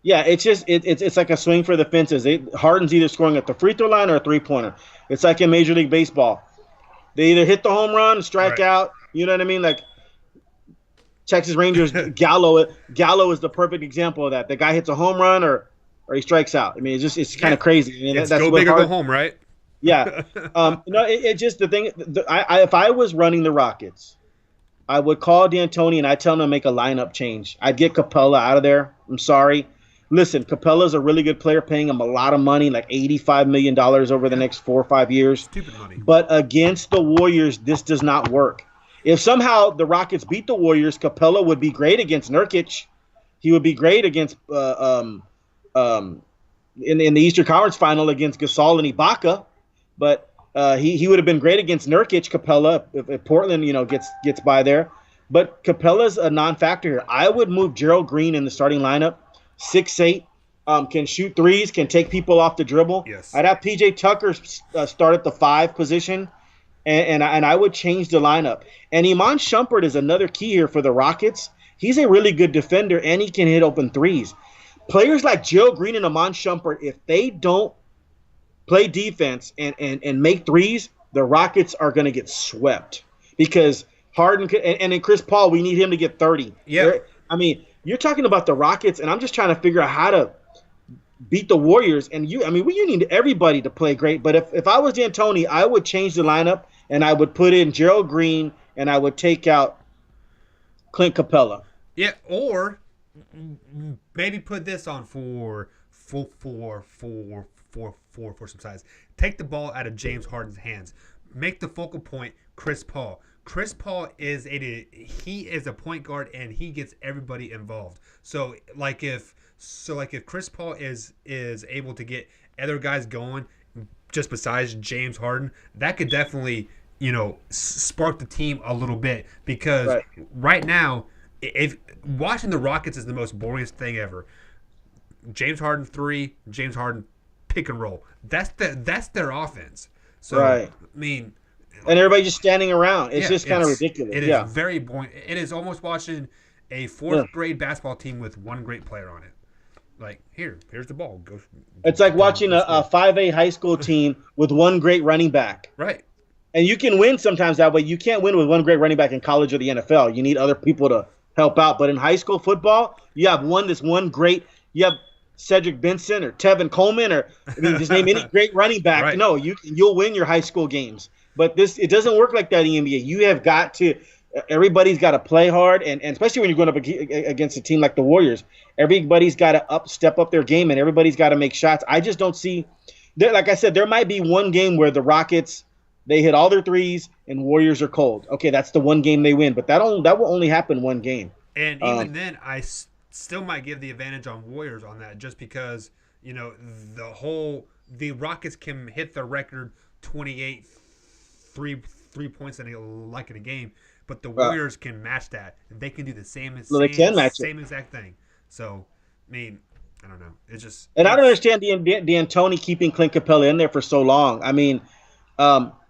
[SPEAKER 2] Yeah, it's like a swing for the fences. Harden's either scoring at the free throw line or a 3-pointer. It's like in Major League Baseball. They either hit the home run, strike out. You know what I mean? Like Texas Rangers, Gallo is the perfect example of that. The guy hits a home run or he strikes out. I mean, it's kind of crazy. I mean,
[SPEAKER 1] that's go big or go home, right?
[SPEAKER 2] Yeah. It's just the thing. If I was running the Rockets, I would call D'Antoni and I'd tell him to make a lineup change. I'd get Capella out of there. I'm sorry. Listen, Capella's a really good player, paying him a lot of money, like $85 million over the next 4 or 5 years.
[SPEAKER 1] Stupid money.
[SPEAKER 2] But against the Warriors, this does not work. If somehow the Rockets beat the Warriors, Capella would be great against Nurkic. He would be great against in the Eastern Conference Final against Gasol and Ibaka. But he would have been great against Nurkic, Capella, if Portland gets by there. But Capella's a non-factor here. I would move Gerald Green in the starting lineup. 6'8", can shoot threes, can take people off the dribble.
[SPEAKER 1] Yes.
[SPEAKER 2] I'd have P.J. Tucker start at the 5 position, and I would change the lineup. And Iman Shumpert is another key here for the Rockets. He's a really good defender, and he can hit open threes. Players like Gerald Green and Iman Shumpert, if they don't play defense and make threes, the Rockets are going to get swept. because Harden and then Chris Paul, we need him to get 30.
[SPEAKER 1] Yeah.
[SPEAKER 2] I mean, you're talking about the Rockets, and I'm just trying to figure out how to beat the Warriors. And you need everybody to play great. But if I was D'Antoni, I would change the lineup and I would put in Gerald Green and I would take out Clint Capella.
[SPEAKER 1] Yeah, or maybe put this on for some size. Take the ball out of James Harden's hands. Make the focal point Chris Paul. Chris Paul is a point guard and he gets everybody involved. So if Chris Paul is able to get other guys going just besides James Harden, that could definitely spark the team a little bit, because right now, if watching the Rockets is the most boringest thing ever. James Harden 3, James Harden pick and roll. That's their offense. So I mean,
[SPEAKER 2] and everybody just standing around. It's just kind of ridiculous.
[SPEAKER 1] It is very boring. It is almost watching a fourth grade basketball team with one great player on it. Like, here's the ball. Go.
[SPEAKER 2] It's like watching a 5A high school team with one great running back.
[SPEAKER 1] Right.
[SPEAKER 2] And you can win sometimes that way. You can't win with one great running back in college or the NFL. You need other people to help out. But in high school football, you have one great. You have Cedric Benson or Tevin Coleman just name any great running back.
[SPEAKER 1] Right.
[SPEAKER 2] No, you'll win your high school games. But it doesn't work like that in the NBA. You have got to. Everybody's got to play hard, and especially when you're going up against a team like the Warriors, everybody's got to step up their game, and everybody's got to make shots. I just don't see. Like I said, there might be one game where the Rockets, they hit all their threes and Warriors are cold. Okay, that's the one game they win, but that will only happen one game.
[SPEAKER 1] And even then, I still might give the advantage on Warriors on that, just because the Rockets can hit the record 28 3 points in a game, but the Warriors can match that. They can do the same exact thing. So, I mean, I don't know. It's just,
[SPEAKER 2] and I don't understand D'Antoni keeping Clint Capella in there for so long. I mean,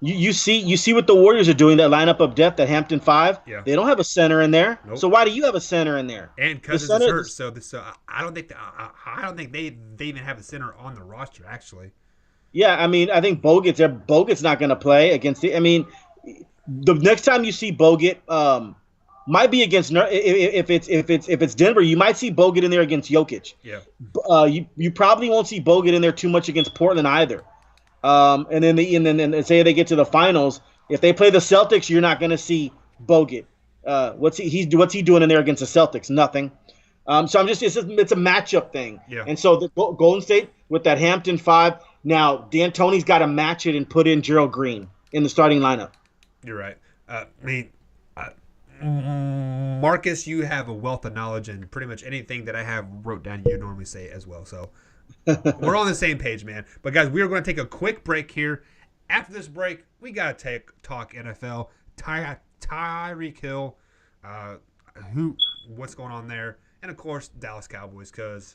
[SPEAKER 2] you see what the Warriors are doing. That lineup of depth at Hampton 5.
[SPEAKER 1] Yeah.
[SPEAKER 2] They don't have a center in there.
[SPEAKER 1] Nope.
[SPEAKER 2] So why do you have a center in there?
[SPEAKER 1] And Cousins is hurt, so I don't think they even have a center on the roster actually.
[SPEAKER 2] Yeah, I mean, I think Bogut's not going to play against the. I mean, the next time you see Bogut, might be against if it's Denver, you might see Bogut in there against Jokic.
[SPEAKER 1] Yeah.
[SPEAKER 2] You probably won't see Bogut in there too much against Portland either. And then say they get to the finals, if they play the Celtics, you're not going to see Bogut. What's he doing in there against the Celtics? Nothing. So it's a matchup thing.
[SPEAKER 1] Yeah.
[SPEAKER 2] And so the Golden State with that Hampton 5. Now D'Antoni's got to match it and put in Gerald Green in the starting lineup.
[SPEAKER 1] You're right. Marcus, you have a wealth of knowledge, and pretty much anything that I have wrote down, you normally say as well. So we're on the same page, man. But guys, we are going to take a quick break here. After this break, we got to talk NFL. Tyreek Hill, what's going on there, and of course Dallas Cowboys, because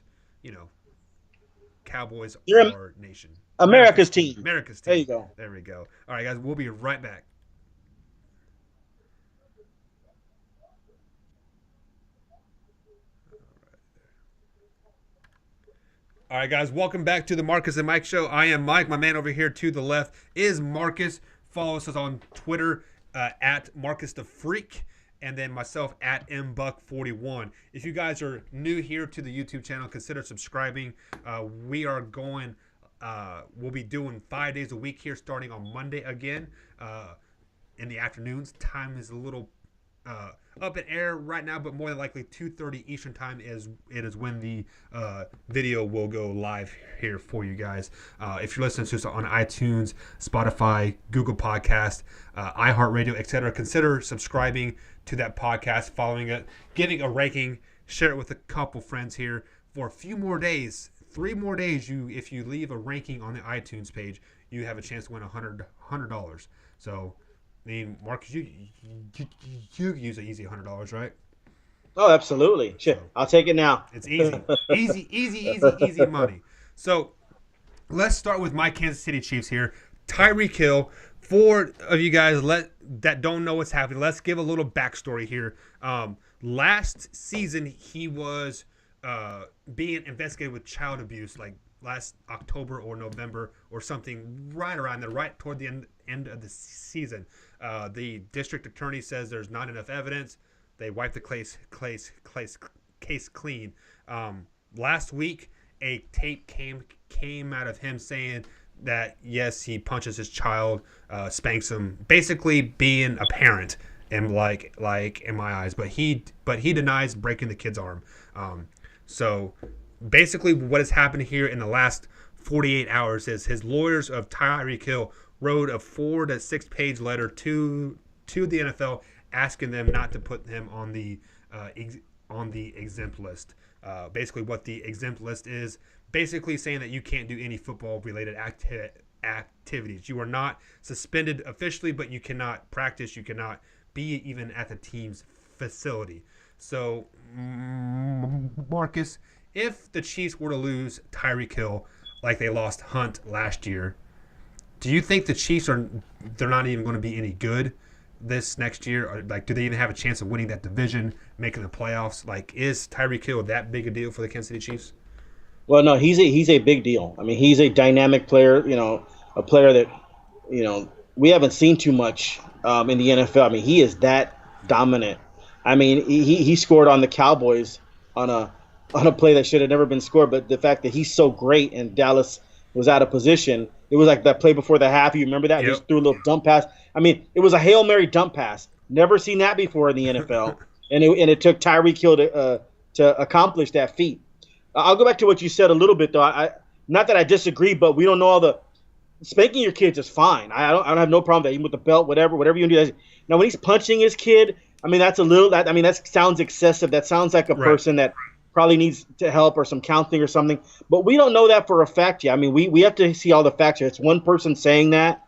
[SPEAKER 1] Cowboys are our nation.
[SPEAKER 2] America's team.
[SPEAKER 1] America's team.
[SPEAKER 2] There you go.
[SPEAKER 1] There we go. All right, guys, we'll be right back. All right, guys, welcome back to the Marcus and Mike Show. I am Mike. My man over here to the left is Marcus. Follow us on Twitter at Marcus the Freak, and then myself at mbuck41. If you guys are new here to the YouTube channel, consider subscribing. We'll be doing 5 days a week here, starting on Monday again in the afternoons. Time is a little up in air right now, but more than likely 2:30 Eastern time is when the video will go live here for you guys. If you're listening to us on iTunes, Spotify, Google Podcast, iHeartRadio, etc., consider subscribing to that podcast, following it, giving a ranking, share it with a couple friends here for a few more days. 3 more days. If you leave a ranking on the iTunes page, you have a chance to win $100. So, I mean, Marcus, you use an easy $100, right?
[SPEAKER 2] Oh, absolutely. Shit, I'll take it now.
[SPEAKER 1] It's easy money. So let's start with my Kansas City Chiefs here. Tyreek Hill. For of you guys that don't know what's happening, let's give a little backstory here. Last season, he was being investigated with child abuse, like last October or November or something right around there, right toward the end of the season. The district attorney says there's not enough evidence. They wiped the case clean. Last week, a tape came out of him saying that yes, he punches his child, spanks him, basically being a parent. And like in my eyes, but he denies breaking the kid's arm. So basically, what has happened here in the last 48 hours is his lawyers of Tyreek Hill wrote a 4 to 6 page letter to the NFL asking them not to put him on the exempt list. Basically, what the exempt list is, basically saying that you can't do any football related activities. You are not suspended officially, but you cannot practice. You cannot be even at the team's facility. So, Marcus, if the Chiefs were to lose Tyreek Hill like they lost Hunt last year, do you think the Chiefs they're not even going to be any good this next year? Or, like, do they even have a chance of winning that division, making the playoffs? Like, is Tyreek Hill that big a deal for the Kansas City Chiefs?
[SPEAKER 2] Well, no, he's a big deal. I mean, he's a dynamic player. A player that we haven't seen too much in the NFL. I mean, he is that dominant. I mean, he scored on the Cowboys on a play that should have never been scored. But the fact that he's so great and Dallas was out of position, it was like that play before the half. You remember that?
[SPEAKER 1] Yep.
[SPEAKER 2] He just threw a little dump pass. I mean, it was a Hail Mary dump pass. Never seen that before in the NFL. and it took Tyreek Hill to accomplish that feat. I'll go back to what you said a little bit, though. Not that I disagree, but we don't know all the spanking your kids is fine. I don't have no problem with that, even with the belt, whatever you do. Now, when he's punching his kid, I mean, that sounds excessive. That sounds like a person that probably needs to help or some counseling or something. But we don't know that for a fact yet. I mean, we have to see all the facts here. It's one person saying that.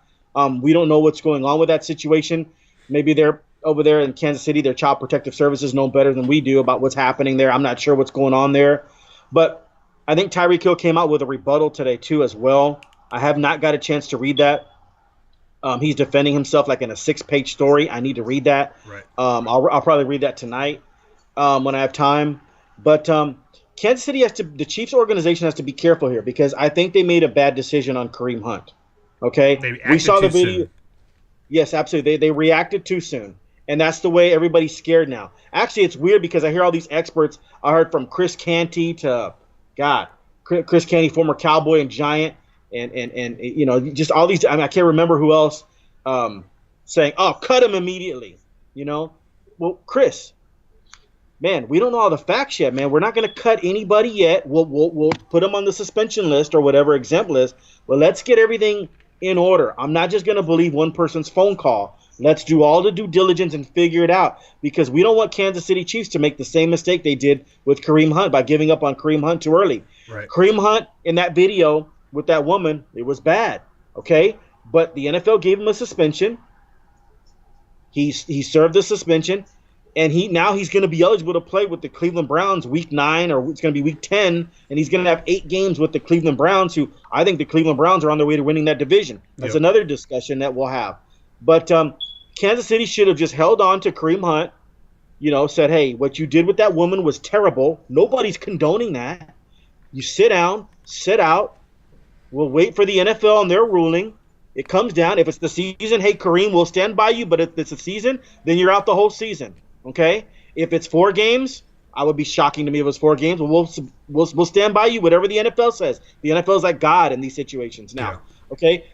[SPEAKER 2] We don't know what's going on with that situation. Maybe they're over there in Kansas City, their Child Protective Services know better than we do about what's happening there. I'm not sure what's going on there. But I think Tyreek Hill came out with a rebuttal today, too, as well. I have not got a chance to read that. He's defending himself like in a 6-page story. I need to read that.
[SPEAKER 1] Right.
[SPEAKER 2] I'll probably read that tonight when I have time. But Kansas City the Chiefs organization has to be careful here because I think they made a bad decision on Kareem Hunt. Okay, we saw the video. Soon. Yes, absolutely. They reacted too soon, and that's the way everybody's scared now. Actually, it's weird because I hear all these experts. I heard from Chris Canty to Chris Canty, former Cowboy and Giant. And just all these. I mean, I can't remember who else saying, "Oh, cut him immediately." Well, Chris, man, we don't know all the facts yet, man. We're not going to cut anybody yet. We'll put him on the suspension list or whatever exempt list. But let's get everything in order. I'm not just going to believe one person's phone call. Let's do all the due diligence and figure it out because we don't want Kansas City Chiefs to make the same mistake they did with Kareem Hunt by giving up on Kareem Hunt too early.
[SPEAKER 1] Right.
[SPEAKER 2] Kareem Hunt in that video with that woman, it was bad, okay? But the NFL gave him a suspension. He served the suspension, and he's going to be eligible to play with the Cleveland Browns week 9, or it's going to be week 10, and he's going to have 8 games with the Cleveland Browns, who I think the Cleveland Browns are on their way to winning that division. That's another discussion that we'll have. But Kansas City should have just held on to Kareem Hunt, said, hey, what you did with that woman was terrible. Nobody's condoning that. You sit down, sit out. We'll wait for the NFL and their ruling. It comes down. If it's the season, hey, Kareem, we'll stand by you. But if it's a season, then you're out the whole season. Okay? If it's 4 games, I would be shocking to me if it was 4 games. But we'll stand by you, whatever the NFL says. The NFL is like God in these situations now. Yeah. Okay?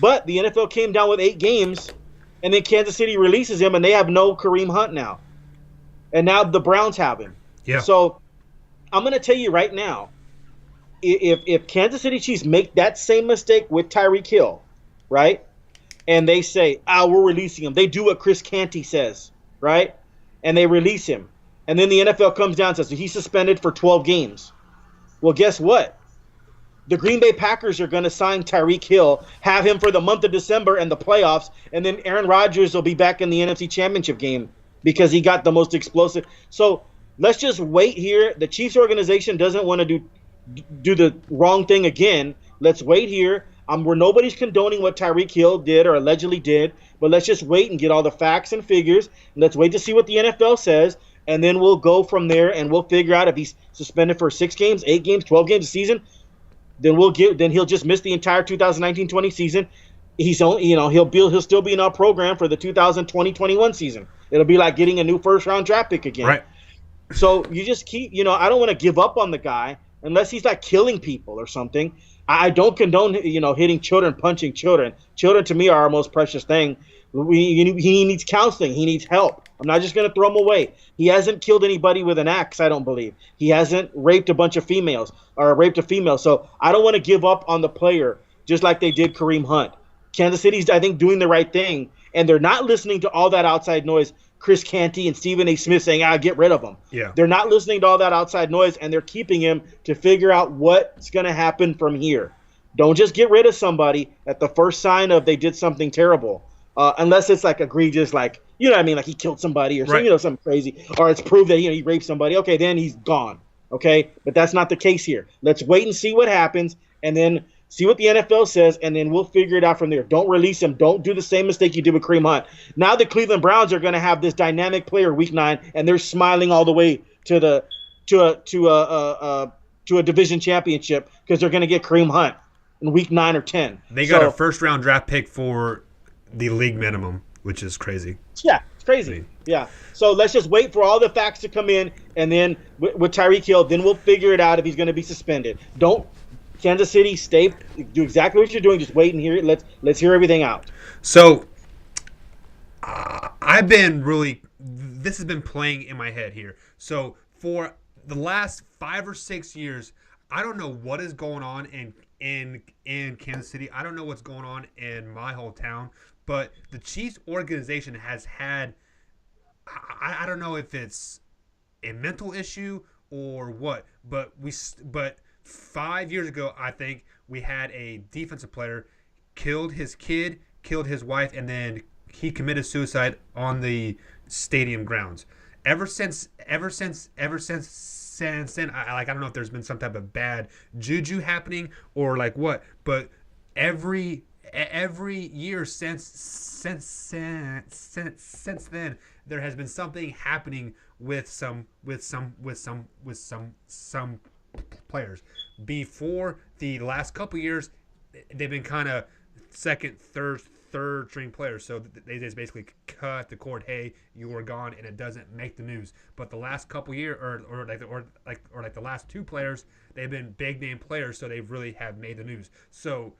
[SPEAKER 2] But the NFL came down with 8 games, and then Kansas City releases him, and they have no Kareem Hunt now. And now the Browns have him. Yeah. So I'm going to tell you right now, if Kansas City Chiefs make that same mistake with Tyreek Hill, right, and they say, we're releasing him. They do what Chris Canty says, right, and they release him. And then the NFL comes down and says, he's suspended for 12 games. Well, guess what? The Green Bay Packers are going to sign Tyreek Hill, have him for the month of December and the playoffs, and then Aaron Rodgers will be back in the NFC Championship game because he got the most explosive. So let's just wait here. The Chiefs organization doesn't want to do the wrong thing again. Let's wait here. Where nobody's condoning what Tyreek Hill did or allegedly did, but let's just wait and get all the facts and figures. Let's wait to see what the NFL says, and then we'll go from there, and we'll figure out if he's suspended for 6 games, 8 games, 12 games a season. then he'll just miss the entire 2019-20 season. He's only, he'll still be in our program for the 2020-21 season. It'll be like getting a new first round draft pick again.
[SPEAKER 1] Right.
[SPEAKER 2] So you just keep, I don't want to give up on the guy unless he's like killing people or something. I don't condone, hitting children, punching children. Children to me are our most precious thing. He needs counseling. He needs help. I'm not just going to throw him away. He hasn't killed anybody with an axe, I don't believe. He hasn't raped a bunch of females or raped a female. So I don't want to give up on the player just like they did Kareem Hunt. Kansas City's, I think, doing the right thing, and they're not listening to all that outside noise. Chris Canty and Stephen A. Smith saying, get rid of him.
[SPEAKER 1] Yeah.
[SPEAKER 2] They're not listening to all that outside noise, and they're keeping him to figure out what's going to happen from here. Don't just get rid of somebody at the first sign of they did something terrible, unless it's like egregious, like, you know what I mean, like he killed somebody or something,
[SPEAKER 1] right.
[SPEAKER 2] Something crazy, or it's proved that he raped somebody. Okay, then he's gone. Okay, but that's not the case here. Let's wait and see what happens, and then see what the NFL says, and then we'll figure it out from there. Don't release him. Don't do the same mistake you did with Kareem Hunt. Now the Cleveland Browns are going to have this dynamic player week 9, and they're smiling all the way to a division championship because they're going to get Kareem Hunt in week 9 or 10.
[SPEAKER 1] They got a first-round draft pick for the league minimum, which is crazy.
[SPEAKER 2] Yeah, it's crazy. Yeah. So let's just wait for all the facts to come in, and then with Tyreek Hill, then we'll figure it out if he's going to be suspended. Kansas City, do exactly what you're doing. Just wait and hear it. Let's hear everything out.
[SPEAKER 1] So, this has been playing in my head here. So, for the last 5 or 6 years, I don't know what is going on in Kansas City. I don't know what's going on in my whole town. But the Chiefs organization has had, I don't know if it's a mental issue or what, but 5 years ago, I think, we had a defensive player killed his kid, killed his wife, and then he committed suicide on the stadium grounds. Ever since then, I don't know if there's been some type of bad juju happening or like what, but every year since then, there has been something happening with some players. Before the last couple years, they've been kind of second, third string players. So they just basically cut the cord. Hey, you were gone, and it doesn't make the news. But the last couple years, or like the last 2 players, they've been big name players, so they really have made the news. So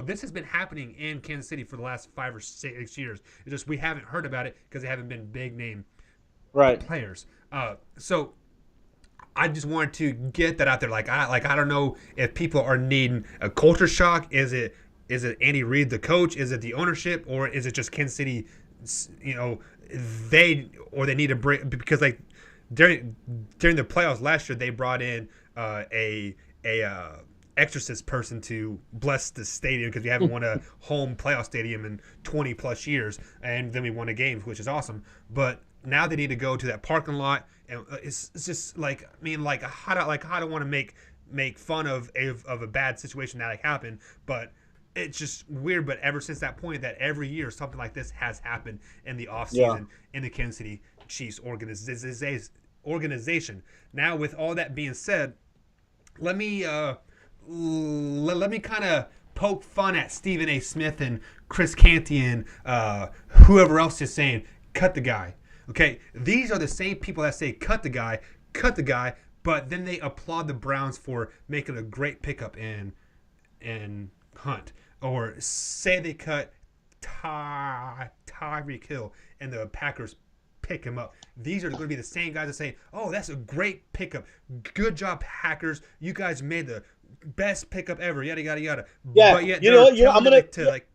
[SPEAKER 1] this has been happening in Kansas City for the last 5 or 6 years. It's just we haven't heard about it because they haven't been big name players. So I just wanted to get that out there. I don't know if people are needing a culture shock. Is it Andy Reid, the coach? Is it the ownership, or is it just Kansas City? They need to bring, because like during the playoffs last year, they brought in a exorcist person to bless the stadium because we haven't won a home playoff stadium in 20 plus years, and then we won a game, which is awesome. But now they need to go to that parking lot, and it's just like, I mean, like I don't want to make fun of a bad situation that happened, but it's just weird. But ever since that point, that every year something like this has happened in the offseason in the Kansas City Chiefs organization. Now, with all that being said, let me kind of poke fun at Stephen A. Smith and Chris Canty and whoever else is saying cut the guy. Okay, these are the same people that say cut the guy, but then they applaud the Browns for making a great pickup in Hunt, or say they cut Tyreek Hill and the Packers pick him up. These are going to be the same guys that say, "Oh, that's a great pickup. Good job, Packers. You guys made the best pickup ever." Yada yada yada.
[SPEAKER 2] Yeah,
[SPEAKER 1] but yet
[SPEAKER 2] I'm gonna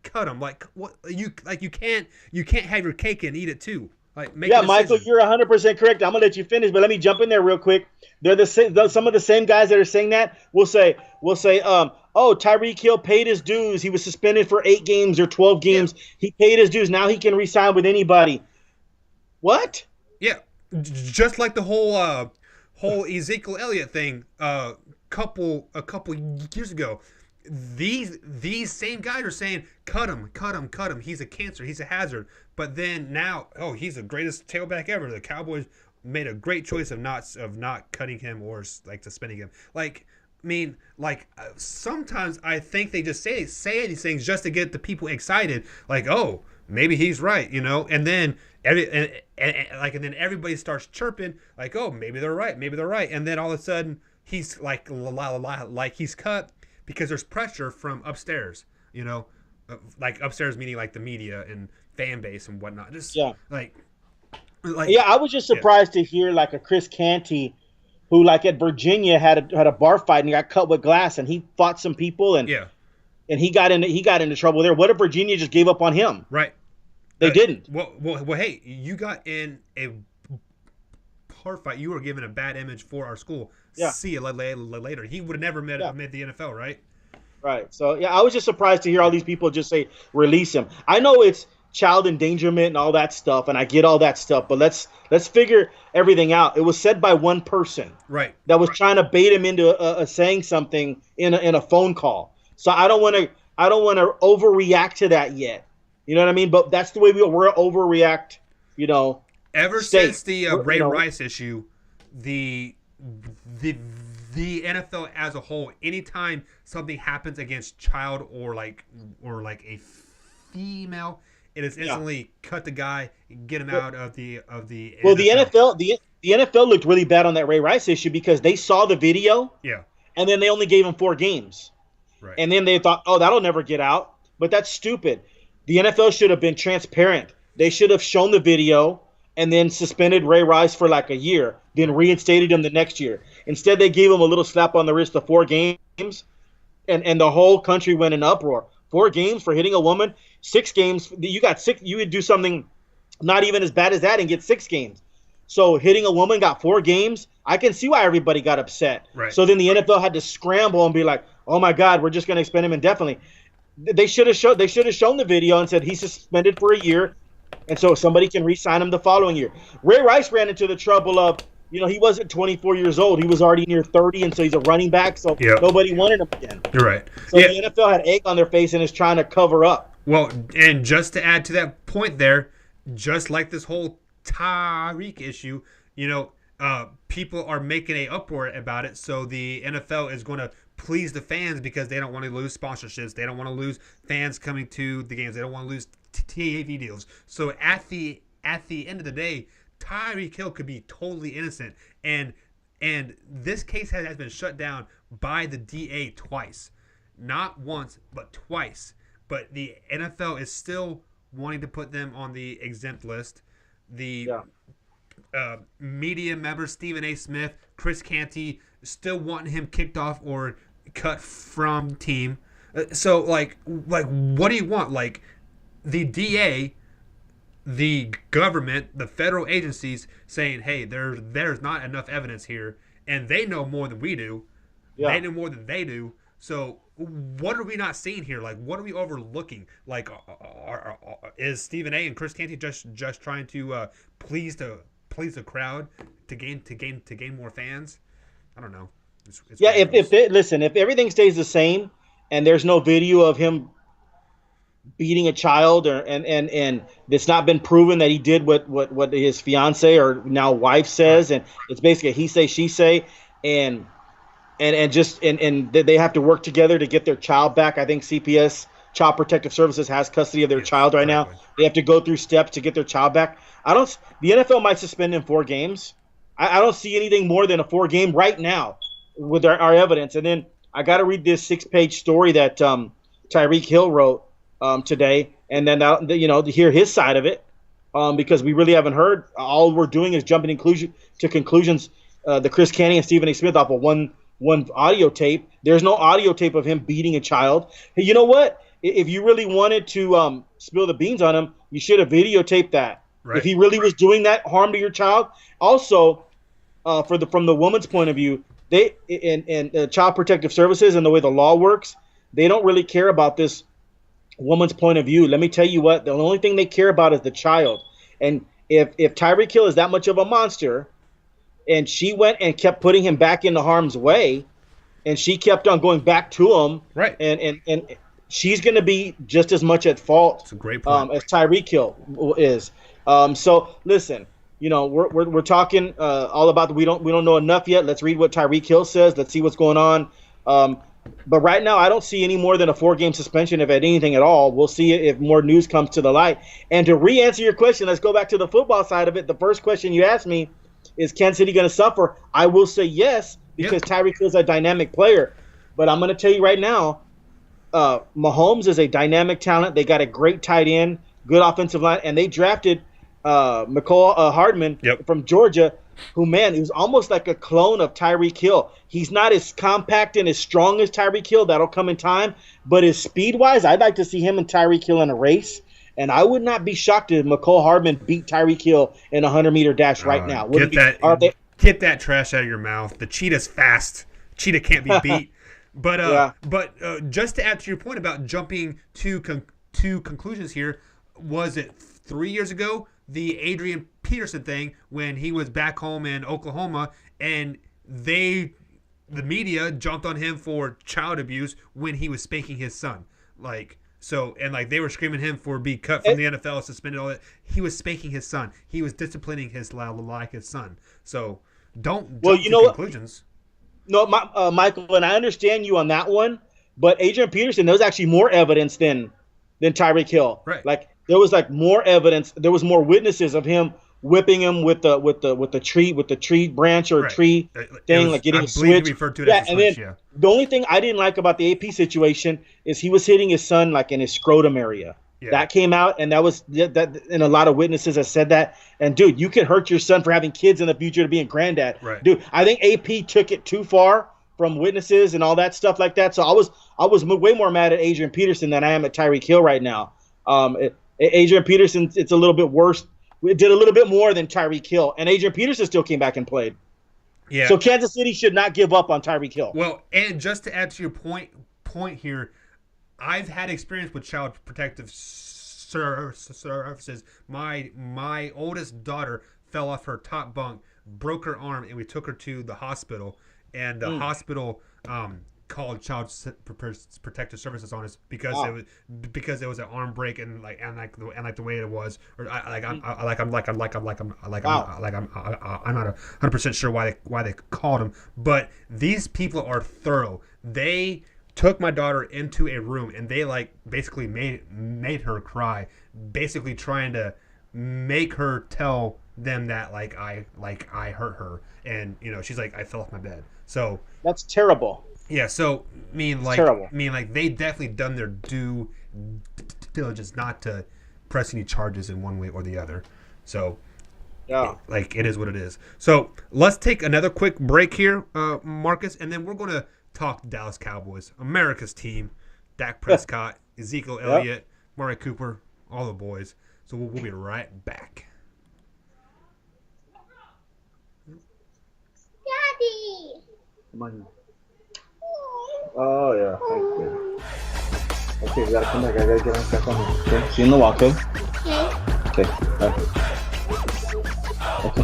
[SPEAKER 1] cut them. Like what? You can't have your cake and eat it too.
[SPEAKER 2] Michael, you're 100% correct. I'm gonna let you finish, but let me jump in there real quick. They're some of the same guys that are saying that will say, Tyreek Hill paid his dues. He was suspended for 8 games or 12 games. Yeah. He paid his dues. Now he can re-sign with anybody. What?
[SPEAKER 1] Yeah, just like the whole Ezekiel Elliott thing a couple years ago. These same guys are saying cut him. He's a cancer. He's a hazard. But then now, he's the greatest tailback ever. The Cowboys made a great choice of not cutting him or like suspending him. Like, mean, like sometimes I think they just say these things just to get the people excited. Like, oh, maybe he's right, and then and then everybody starts chirping like, oh, maybe they're right, and then all of a sudden he's like he's cut because there's pressure from upstairs, like upstairs meaning like the media and fan base and whatnot. Just like
[SPEAKER 2] yeah, I was just surprised to hear like a Chris Canty, who like at Virginia had a bar fight and he got cut with glass and he fought some people and he got into trouble there. What if Virginia just gave up on him?
[SPEAKER 1] Right.
[SPEAKER 2] They didn't.
[SPEAKER 1] Well, hey, you got in a bar fight. You were given a bad image for our school.
[SPEAKER 2] Yeah.
[SPEAKER 1] See you later. He would have never met the NFL, right?
[SPEAKER 2] Right. So yeah, I was just surprised to hear all these people just say release him. I know it's child endangerment and all that stuff, and I get all that stuff, but let's figure everything out. It was said by one person,
[SPEAKER 1] right,
[SPEAKER 2] that was trying to bait him into saying something in a phone call. So I don't want to overreact to that yet. You know what I mean? But that's the way we're overreact.
[SPEAKER 1] Ever since the Ray Rice issue, the NFL as a whole, anytime something happens against child or like a female, it is instantly cut the guy, get him out of the.
[SPEAKER 2] Well,
[SPEAKER 1] NFL.
[SPEAKER 2] the NFL looked really bad on that Ray Rice issue because they saw the video, and then they only gave him 4 games,
[SPEAKER 1] right.
[SPEAKER 2] And then they thought, oh, that'll never get out. But that's stupid. The NFL should have been transparent. They should have shown the video and then suspended Ray Rice for like a year, then reinstated him the next year. Instead, they gave him a little slap on the wrist of 4 games, and the whole country went in uproar. 4 games for hitting a woman, 6 games. You got 6. You would do something not even as bad as that and get 6 games. So hitting a woman got 4 games. I can see why everybody got upset.
[SPEAKER 1] Right.
[SPEAKER 2] So then the NFL had to scramble and be like, "Oh my God, we're just going to suspend him indefinitely." They should have shown the video and said he's suspended for a year, and so somebody can re-sign him the following year. Ray Rice ran into the trouble of, he wasn't 24 years old. He was already near 30, and so he's a running back, so nobody wanted him again.
[SPEAKER 1] You're right.
[SPEAKER 2] So the NFL had egg on their face and is trying to cover up.
[SPEAKER 1] Well, and just to add to that point there, just like this whole Tyreek issue, people are making an uproar about it, so the NFL is going to please the fans because they don't want to lose sponsorships. They don't want to lose fans coming to the games. They don't want to lose TV deals. So at the end of the day, Tyreek Hill could be totally innocent, and this case has been shut down by the DA twice, not once but twice. But the NFL is still wanting to put them on the exempt list. The media members, Stephen A. Smith, Chris Canty, still wanting him kicked off or cut from team. So like what do you want? Like the DA, the government, the federal agencies saying, hey, there's not enough evidence here, and they know more than we do. Yeah. They know more than they do. So what are we not seeing here? Like, what are we overlooking? Like, is Stephen A. and Chris Canty just trying to please the crowd to gain more fans? I don't know. It's
[SPEAKER 2] if everything stays the same and there's no video of him beating a child and it's not been proven that he did what his fiance or now wife says, and it's basically he say she say, and they have to work together to get their child back. I think CPS, Child Protective Services, has custody of their child right now. They have to go through steps to get their child back. The NFL might suspend him 4 games. I don't see anything more than a 4-game right now with our evidence. And then I got to read this 6-page story that Tyreek Hill wrote today, and then to hear his side of it, because we really haven't heard. All we're doing is jumping to conclusions. The Chris Canty and Stephen A. Smith off of one audio tape. There's no audio tape of him beating a child. Hey, you know what? If you really wanted to spill the beans on him, you should have videotaped that. Right. If he really was doing that harm to your child. Also, from the woman's point of view, they in Child Protective Services and the way the law works, they don't really care about this woman's point of view. Let me tell you what, the only thing they care about is the child. And if Tyreek Hill is that much of a monster, and she went and kept putting him back into harm's way, and she kept on going back to him,
[SPEAKER 1] right?
[SPEAKER 2] And she's going to be just as much at fault.
[SPEAKER 1] That's a great point.
[SPEAKER 2] As Tyreek Hill is. So listen, we're talking all about we don't know enough yet. Let's read what Tyreek Hill says. Let's see what's going on. But right now, I don't see any more than a 4-game suspension, if anything at all. We'll see if more news comes to the light. And to re-answer your question, let's go back to the football side of it. The first question you asked me is, Kansas City going to suffer? I will say yes, because Tyreek Hill is a dynamic player. But I'm going to tell you right now, Mahomes is a dynamic talent. They got a great tight end, good offensive line, and they drafted McCall Hardman from Georgia, who, man, he was almost like a clone of Tyreek Hill. He's not as compact and as strong as Tyreek Hill. That'll come in time. But his speed-wise, I'd like to see him and Tyreek Hill in a race. And I would not be shocked if McCall Hardman beat Tyreek Hill in a 100-meter dash right now.
[SPEAKER 1] Get that trash out of your mouth. The cheetah's fast. Cheetah can't be beat. But just to add to your point about jumping to conclusions here, was it 3 years ago, the Adrian Peterson thing, when he was back home in Oklahoma, and the media jumped on him for child abuse when he was spanking his son, they were screaming him for being cut from the NFL, suspended, all that. He was spanking his son. He was disciplining his son. So don't jump to conclusions.
[SPEAKER 2] No, Michael, and I understand you on that one, but Adrian Peterson, there was actually more evidence than Tyreek Hill.
[SPEAKER 1] Right.
[SPEAKER 2] Like, there was more evidence. There was more witnesses of him whipping him with the tree branch or tree thing, getting a switch.
[SPEAKER 1] Referred to it as a switch,
[SPEAKER 2] the only thing I didn't like about the AP situation is he was hitting his son in his scrotum area. Yeah. That came out, and and a lot of witnesses have said that. And dude, you can hurt your son for having kids in the future to being granddad.
[SPEAKER 1] Right.
[SPEAKER 2] Dude, I think AP took it too far from witnesses and all that stuff like that. So I was way more mad at Adrian Peterson than I am at Tyreek Hill right now. Adrian Peterson, it's a little bit worse. It did a little bit more than Tyreek Hill, and Adrian Peterson still came back and played.
[SPEAKER 1] Yeah.
[SPEAKER 2] So Kansas City should not give up on Tyreek Hill.
[SPEAKER 1] Well, and just to add to your point here, I've had experience with child protective services. My oldest daughter fell off her top bunk, broke her arm, and we took her to the hospital. And the hospital called child protective services on us because it was an arm break and the way it was, or I'm not 100% sure why they called him. But these people are thorough. They took my daughter into a room and they basically made her cry, basically trying to make her tell them that I hurt her, and she's like, I fell off my bed. So
[SPEAKER 2] that's terrible.
[SPEAKER 1] Yeah, so
[SPEAKER 2] terrible.
[SPEAKER 1] They definitely done their due diligence not to press any charges in one way or the other. So
[SPEAKER 2] yeah,
[SPEAKER 1] it is what it is. So let's take another quick break here, Marcus, and then we're going to talk Dallas Cowboys, America's team, Dak Prescott, Ezekiel Elliott, Amari Cooper, all the boys. So we'll be right back.
[SPEAKER 3] Daddy.
[SPEAKER 2] Come on. Oh, yeah. Okay, we gotta come back. I gotta get on back on here. Okay, see you in the walk, okay? Okay. All right. Okay.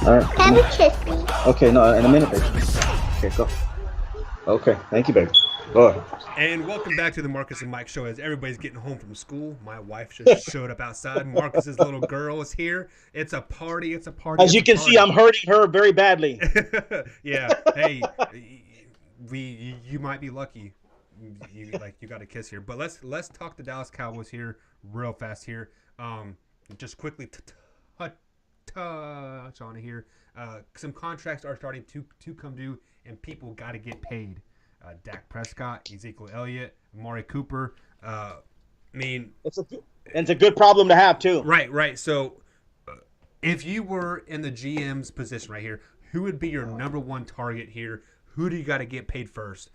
[SPEAKER 2] All right.
[SPEAKER 3] Can you kiss me?
[SPEAKER 2] Okay, no, in a minute, baby. Okay, go. Okay, thank you, baby. Go ahead.
[SPEAKER 1] And welcome back to the Marcus and Mike show. As everybody's getting home from school, my wife just showed up outside. Marcus's little girl is here. It's a party. It's a party.
[SPEAKER 2] As you can see, I'm hurting her very badly.
[SPEAKER 1] Yeah. Hey, you might be lucky. You got a kiss here. But let's talk the Dallas Cowboys here real fast here. Just quickly touch on it here. Some contracts are starting to come due, and people got to get paid. Dak Prescott, Ezekiel Elliott, Amari Cooper.
[SPEAKER 2] It's a good problem to have too.
[SPEAKER 1] Right. So, if you were in the GM's position right here, who would be your number one target here? Who do you got to get paid first?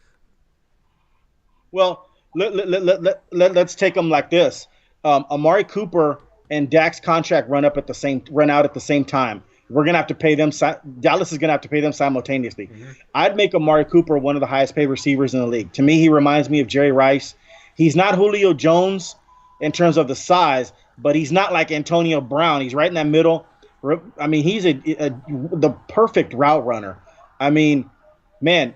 [SPEAKER 2] Well, let's take them like this. Amari Cooper and Dak's contract run out at the same time. We're going to have to pay them. Dallas is going to have to pay them simultaneously. Mm-hmm. I'd make Amari Cooper one of the highest paid receivers in the league. To me, he reminds me of Jerry Rice. He's not Julio Jones in terms of the size, but he's not like Antonio Brown. He's right in that middle. He's the perfect route runner. Man,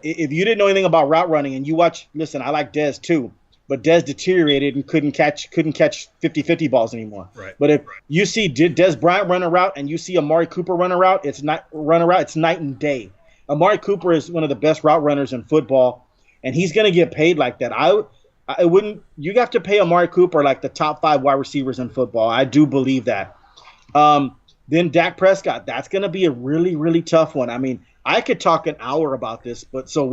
[SPEAKER 2] if you didn't know anything about route running and you watch, listen, I like Dez too. But Dez deteriorated and couldn't catch 50-50 balls anymore.
[SPEAKER 1] Right.
[SPEAKER 2] But if you see Dez Bryant run a route and you see Amari Cooper run a route, it's night and day. Amari Cooper is one of the best route runners in football, and he's going to get paid like that. I wouldn't. You have to pay Amari Cooper like the top 5 wide receivers in football. I do believe that. Then Dak Prescott. That's going to be a really, really tough one. I mean, I could talk an hour about this, but so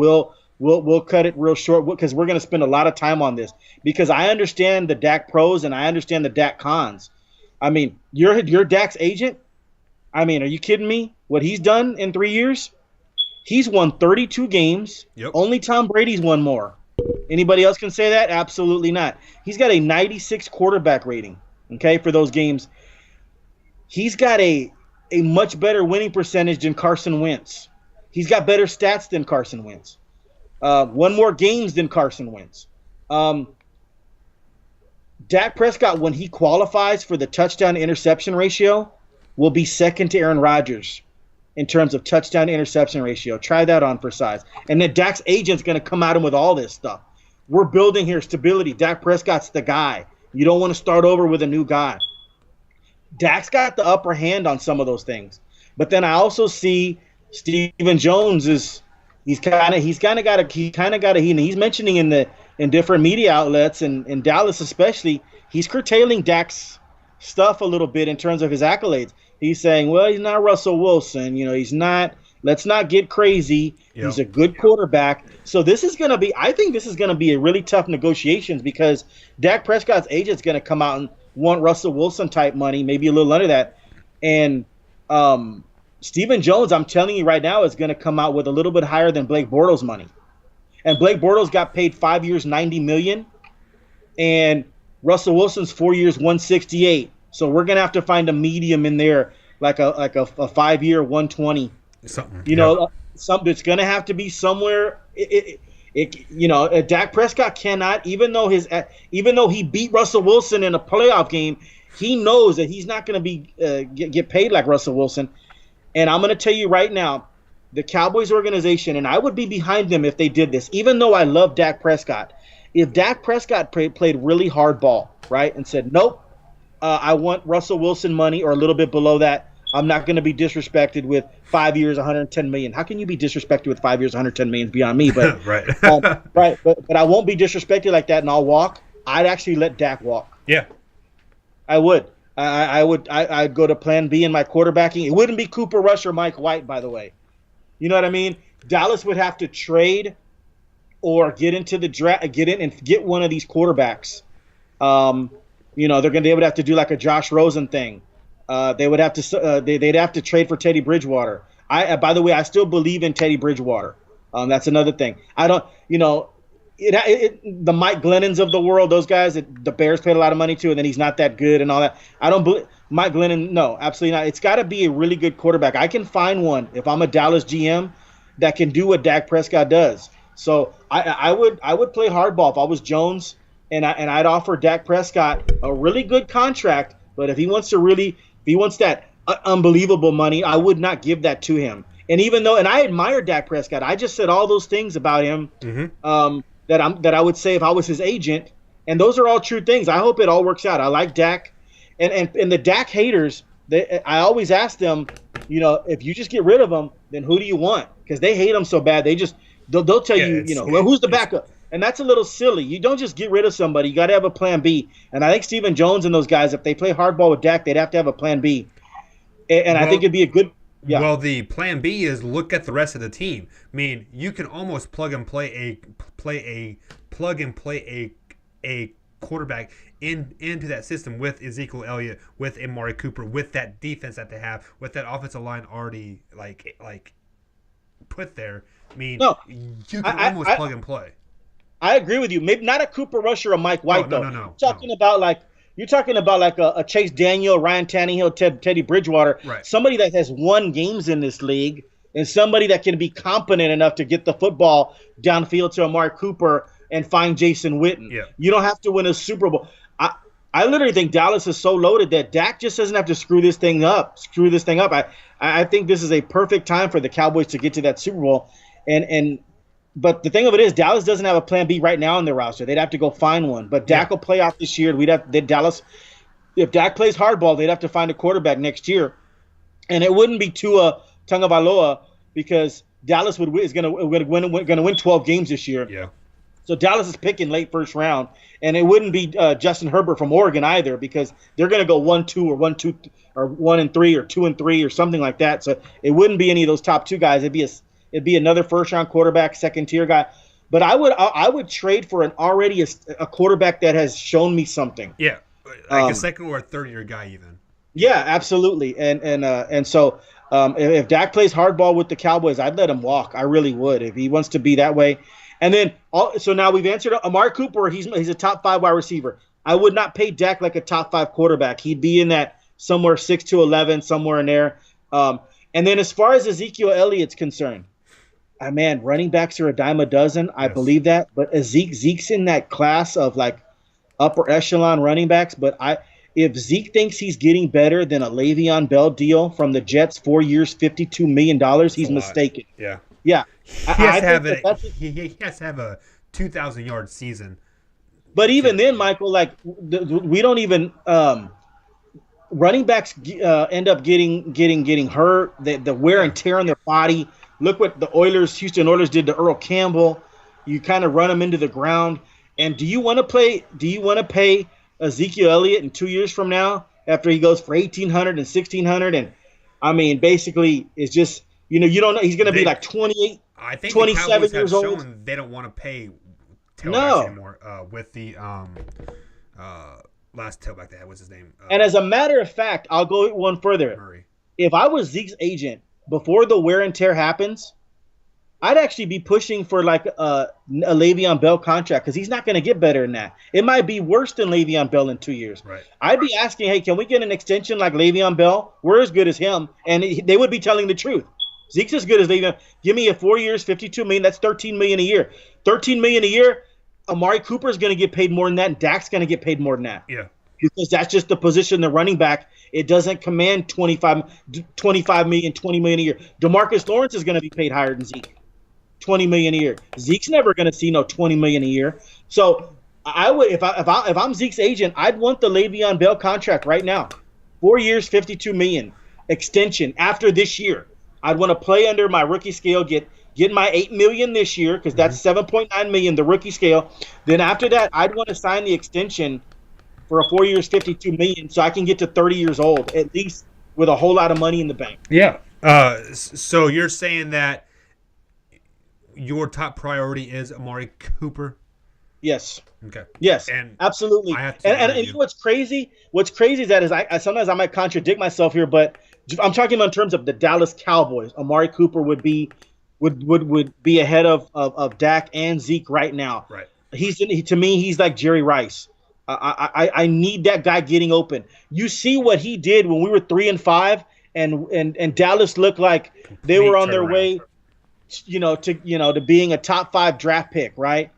[SPEAKER 2] we'll cut it real short because we're going to spend a lot of time on this because I understand the Dak pros and I understand the Dak cons. I mean, you're Dak's agent. I mean, are you kidding me? What he's done in 3 years? He's won 32 games.
[SPEAKER 1] Yep.
[SPEAKER 2] Only Tom Brady's won more. Anybody else can say that? Absolutely not. He's got a 96 quarterback rating, okay, for those games. He's got a much better winning percentage than Carson Wentz. He's got better stats than Carson Wentz. Won more games than Carson Wentz. Dak Prescott, when he qualifies for the touchdown-interception ratio, will be second to Aaron Rodgers in terms of touchdown-interception ratio. Try that on for size. And then Dak's agent's going to come at him with all this stuff. We're building here stability. Dak Prescott's the guy. You don't want to start over with a new guy. Dak's got the upper hand on some of those things. But then I also see Stephen Jones he's mentioning in different media outlets and in Dallas especially, he's curtailing Dak's stuff a little bit in terms of his accolades. He's saying, well, he's not Russell Wilson. He's not. Let's not get crazy. Yep. He's a good quarterback. So I think this is going to be a really tough negotiations because Dak Prescott's agent's going to come out and want Russell Wilson type money, maybe a little under that. And Stephen Jones, I'm telling you right now, is going to come out with a little bit higher than Blake Bortles money. And Blake Bortles got paid 5 years, $90 million, and Russell Wilson's 4 years, $168. So we're gonna have to find a medium in there, like a 5 year, $120. Something. Something that's gonna have to be somewhere. Dak Prescott cannot, even though he beat Russell Wilson in a playoff game, he knows that he's not gonna be get paid like Russell Wilson. And I'm gonna tell you right now, the Cowboys organization, and I would be behind them if they did this, even though I love Dak Prescott. If Dak Prescott played really hard ball, right, and said, nope, I want Russell Wilson money or a little bit below that, I'm not going to be disrespected with 5 years, $110 million. How can you be disrespected with 5 years, $110 million beyond me? But
[SPEAKER 1] right.
[SPEAKER 2] Right. But I won't be disrespected like that, and I'll walk. I'd actually let Dak walk.
[SPEAKER 1] Yeah.
[SPEAKER 2] I would. I'd go to plan B in my quarterbacking. It wouldn't be Cooper Rush or Mike White, by the way. You know what I mean? Dallas would have to trade or get into the draft, get in and get one of these quarterbacks. They would have to do like a Josh Rosen thing. They would have to they'd have to trade for Teddy Bridgewater. By the way, I still believe in Teddy Bridgewater. That's another thing. I don't, the Mike Glennons of the world, those guys that the Bears paid a lot of money to, and then he's not that good and all that. I don't believe Mike Glennon. No, absolutely not. It's got to be a really good quarterback. I can find one if I'm a Dallas GM that can do what Dak Prescott does. So I would play hardball if I was Jones, and I'd offer Dak Prescott a really good contract. But if he wants that unbelievable money, I would not give that to him. And even though, and I admire Dak Prescott, I just said all those things about him that I would say if I was his agent, and those are all true things. I hope it all works out. I like Dak, and the Dak haters. I always ask them, if you just get rid of him, then who do you want? Because they hate him so bad. They'll tell you, who's the backup? And that's a little silly. You don't just get rid of somebody. You got to have a plan B. And I think Stephen Jones and those guys, if they play hardball with Dak, they'd have to have a plan B. And I think it'd be a good. Yeah.
[SPEAKER 1] Well, the plan B is look at the rest of the team. I mean, you can almost plug and play a quarterback into that system with Ezekiel Elliott, with Amari Cooper, with that defense that they have, with that offensive line already like put there. I mean, you can almost plug and play.
[SPEAKER 2] I agree with you. Maybe not a Cooper Rush or a Mike White, though.
[SPEAKER 1] No.
[SPEAKER 2] You're talking about like a Chase Daniel, Ryan Tannehill, Teddy Bridgewater,
[SPEAKER 1] right.
[SPEAKER 2] Somebody that has won games in this league and somebody that can be competent enough to get the football downfield to Amari Cooper and find Jason Witten.
[SPEAKER 1] Yeah.
[SPEAKER 2] You don't have to win a Super Bowl. I literally think Dallas is so loaded that Dak just doesn't have to screw this thing up. I think this is a perfect time for the Cowboys to get to that Super Bowl. But the thing of it is, Dallas doesn't have a plan B right now in their roster. They'd have to go find one. But Dak will play out this year. If Dak plays hardball, they'd have to find a quarterback next year. And it wouldn't be Tua Tagovailoa because Dallas is going to win 12 games this year.
[SPEAKER 1] Yeah.
[SPEAKER 2] So Dallas is picking late first round, and it wouldn't be Justin Herbert from Oregon either, because they're going to go 1-2 or 1-2 or 1-3 or 2-3 or something like that. So it wouldn't be any of those top two guys. It'd be another first round quarterback, second tier guy. But I would trade for an already a quarterback that has shown me something.
[SPEAKER 1] Yeah, like a second or a third year guy even.
[SPEAKER 2] Yeah, absolutely. And so if Dak plays hardball with the Cowboys, I'd let him walk. I really would if he wants to be that way. And then, so now we've answered Amari Cooper. He's a top 5 wide receiver. I would not pay Dak like a top 5 quarterback. He'd be in that somewhere 6 to 11, somewhere in there. And then as far as Ezekiel Elliott's concerned, man, running backs are a dime a dozen. I believe that. But Zeke's in that class of like upper echelon running backs. But if Zeke thinks he's getting better than a Le'Veon Bell deal from the Jets, 4 years, $52 million, he's mistaken.
[SPEAKER 1] Yeah.
[SPEAKER 2] Yeah.
[SPEAKER 1] He has to have a 2,000-yard season.
[SPEAKER 2] But even then, Michael, like we don't even running backs end up getting hurt. The wear and tear on their body. Look what the Houston Oilers did to Earl Campbell. You kind of run him into the ground. And do you want to pay Ezekiel Elliott in 2 years from now after he goes for $1,800 and $1,600? And I mean, basically, it's just. You don't know. He's going to be like 28,
[SPEAKER 1] I think
[SPEAKER 2] 27
[SPEAKER 1] the
[SPEAKER 2] years
[SPEAKER 1] have
[SPEAKER 2] old.
[SPEAKER 1] Shown they don't want to pay tailbacks anymore with the last tailback they had. What's his name?
[SPEAKER 2] And as a matter of fact, I'll go one further.
[SPEAKER 1] Murray.
[SPEAKER 2] If I was Zeke's agent before the wear and tear happens, I'd actually be pushing for like a Le'Veon Bell contract because he's not going to get better than that. It might be worse than Le'Veon Bell in 2 years.
[SPEAKER 1] Right.
[SPEAKER 2] I'd be asking, hey, can we get an extension like Le'Veon Bell? We're as good as him. And they would be telling the truth. Zeke's as good as Le'Veon. Give me a 4 years, $52 million. That's $13 million a year. $13 million a year. Amari Cooper is going to get paid more than that, and Dak's going to get paid more than that.
[SPEAKER 1] Yeah.
[SPEAKER 2] Because that's just the position, the running back. It doesn't command $25 million, $20 million a year. DeMarcus Lawrence is going to be paid higher than Zeke. $20 million a year. Zeke's never going to see no $20 million a year. So I would, if I'm Zeke's agent, I'd want the Le'Veon Bell contract right now. 4 years, $52 million extension after this year. I'd want to play under my rookie scale, get my $8 million this year because that's $7.9 million, the rookie scale. Then after that, I'd want to sign the extension for a 4 years, $52 million, so I can get to 30 years old at least with a whole lot of money in the bank.
[SPEAKER 1] Yeah. So you're saying that your top priority is Amari Cooper?
[SPEAKER 2] Yes.
[SPEAKER 1] Okay.
[SPEAKER 2] Yes.
[SPEAKER 1] And
[SPEAKER 2] absolutely. And you know what's crazy? What's crazy is that I sometimes I might contradict myself here, but I'm talking about in terms of the Dallas Cowboys. Amari Cooper would be ahead of Dak and Zeke right now.
[SPEAKER 1] Right.
[SPEAKER 2] To me, he's like Jerry Rice. I need that guy getting open. You see what he did when we were 3-5, and Dallas looked like they were on their way, to being a top 5 draft pick, right?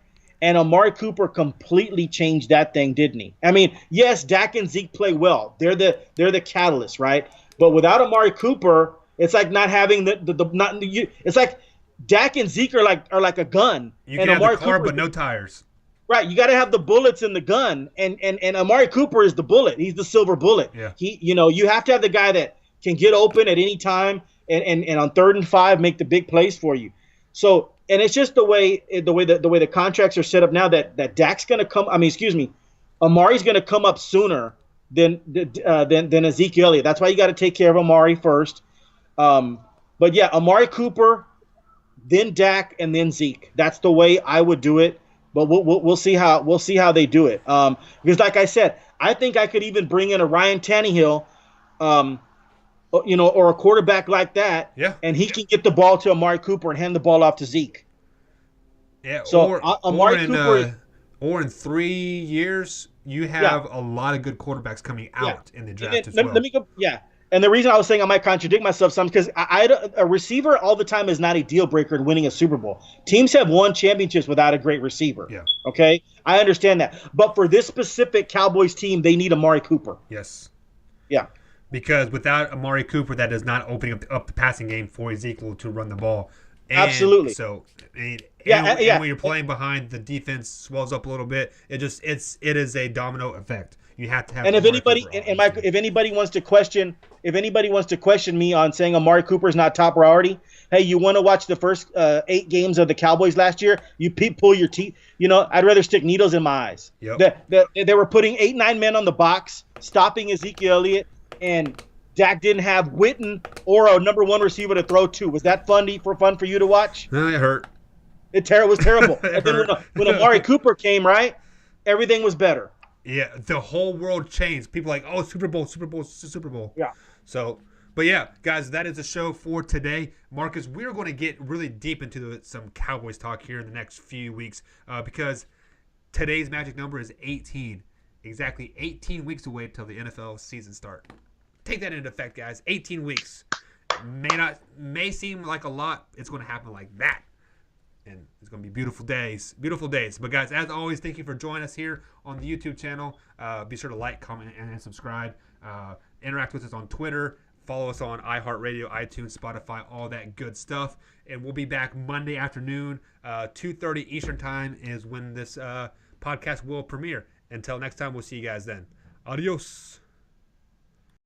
[SPEAKER 2] And Amari Cooper completely changed that thing, didn't he? I mean, yes, Dak and Zeke play well. They're the catalyst, right? But without Amari Cooper, it's like not having it's like Dak and Zeke are like a gun.
[SPEAKER 1] You can have the car, but no tires.
[SPEAKER 2] Right, you got to have the bullets in the gun, and Amari Cooper is the bullet. He's the silver bullet. Yeah. You have to have the guy that can get open at any time, and on 3rd and 5 make the big plays for you. So, and it's just the way the contracts are set up now that Dak's going to come. I mean, excuse me, Amari's going to come up sooner than Ezekiel Elliott. That's why you got to take care of Amari first. But yeah, Amari Cooper, then Dak, and then Zeke. That's the way I would do it. But we'll see how they do it. Because like I said, I think I could even bring in a Ryan Tannehill, or a quarterback like that.
[SPEAKER 1] Yeah.
[SPEAKER 2] And he can get the ball to Amari Cooper and hand the ball off to Zeke.
[SPEAKER 1] Yeah.
[SPEAKER 2] So Amari Cooper.
[SPEAKER 1] Or in 3 years, you have a lot of good quarterbacks coming out in the draft as well.
[SPEAKER 2] Let me go. Yeah. And the reason I was saying I might contradict myself some because a receiver all the time is not a deal breaker in winning a Super Bowl. Teams have won championships without a great receiver.
[SPEAKER 1] Yeah.
[SPEAKER 2] Okay? I understand that. But for this specific Cowboys team, they need Amari Cooper.
[SPEAKER 1] Yes.
[SPEAKER 2] Yeah.
[SPEAKER 1] Because without Amari Cooper, that is not opening up the passing game for Ezekiel to run the ball. And
[SPEAKER 2] absolutely.
[SPEAKER 1] So, and when you're playing behind, the defense swells up a little bit. It is a domino effect. You have to have.
[SPEAKER 2] And if
[SPEAKER 1] Amari
[SPEAKER 2] anybody,
[SPEAKER 1] Cooper on this team.
[SPEAKER 2] if anybody wants to question, me on saying Amari Cooper's not top priority, hey, you want to watch the first 8 games of the Cowboys last year? You pull your teeth. You know, I'd rather stick needles in my eyes.
[SPEAKER 1] Yep.
[SPEAKER 2] They were putting 8-9 men on the box, stopping Ezekiel Elliott, and Dak didn't have Witten or a number 1 receiver to throw to. Was that fun for you to watch?
[SPEAKER 1] No, it hurt.
[SPEAKER 2] It was terrible. And then when Amari Cooper came, right, everything was better.
[SPEAKER 1] Yeah, the whole world changed. People like, oh, Super Bowl, Super Bowl, Super Bowl.
[SPEAKER 2] Yeah.
[SPEAKER 1] So, but yeah, guys, that is the show for today. Marcus, we're going to get really deep into some Cowboys talk here in the next few weeks because today's magic number is 18. Exactly 18 weeks away until the NFL season start. Take that into effect, guys. 18 weeks. May seem like a lot. It's going to happen like that. And it's going to be beautiful days. Beautiful days. But, guys, as always, thank you for joining us here on the YouTube channel. Be sure to like, comment, and subscribe. Interact with us on Twitter. Follow us on iHeartRadio, iTunes, Spotify, all that good stuff. And we'll be back Monday afternoon. 2:30 Eastern Time is when this podcast will premiere. Until next time, we'll see you guys then. Adios.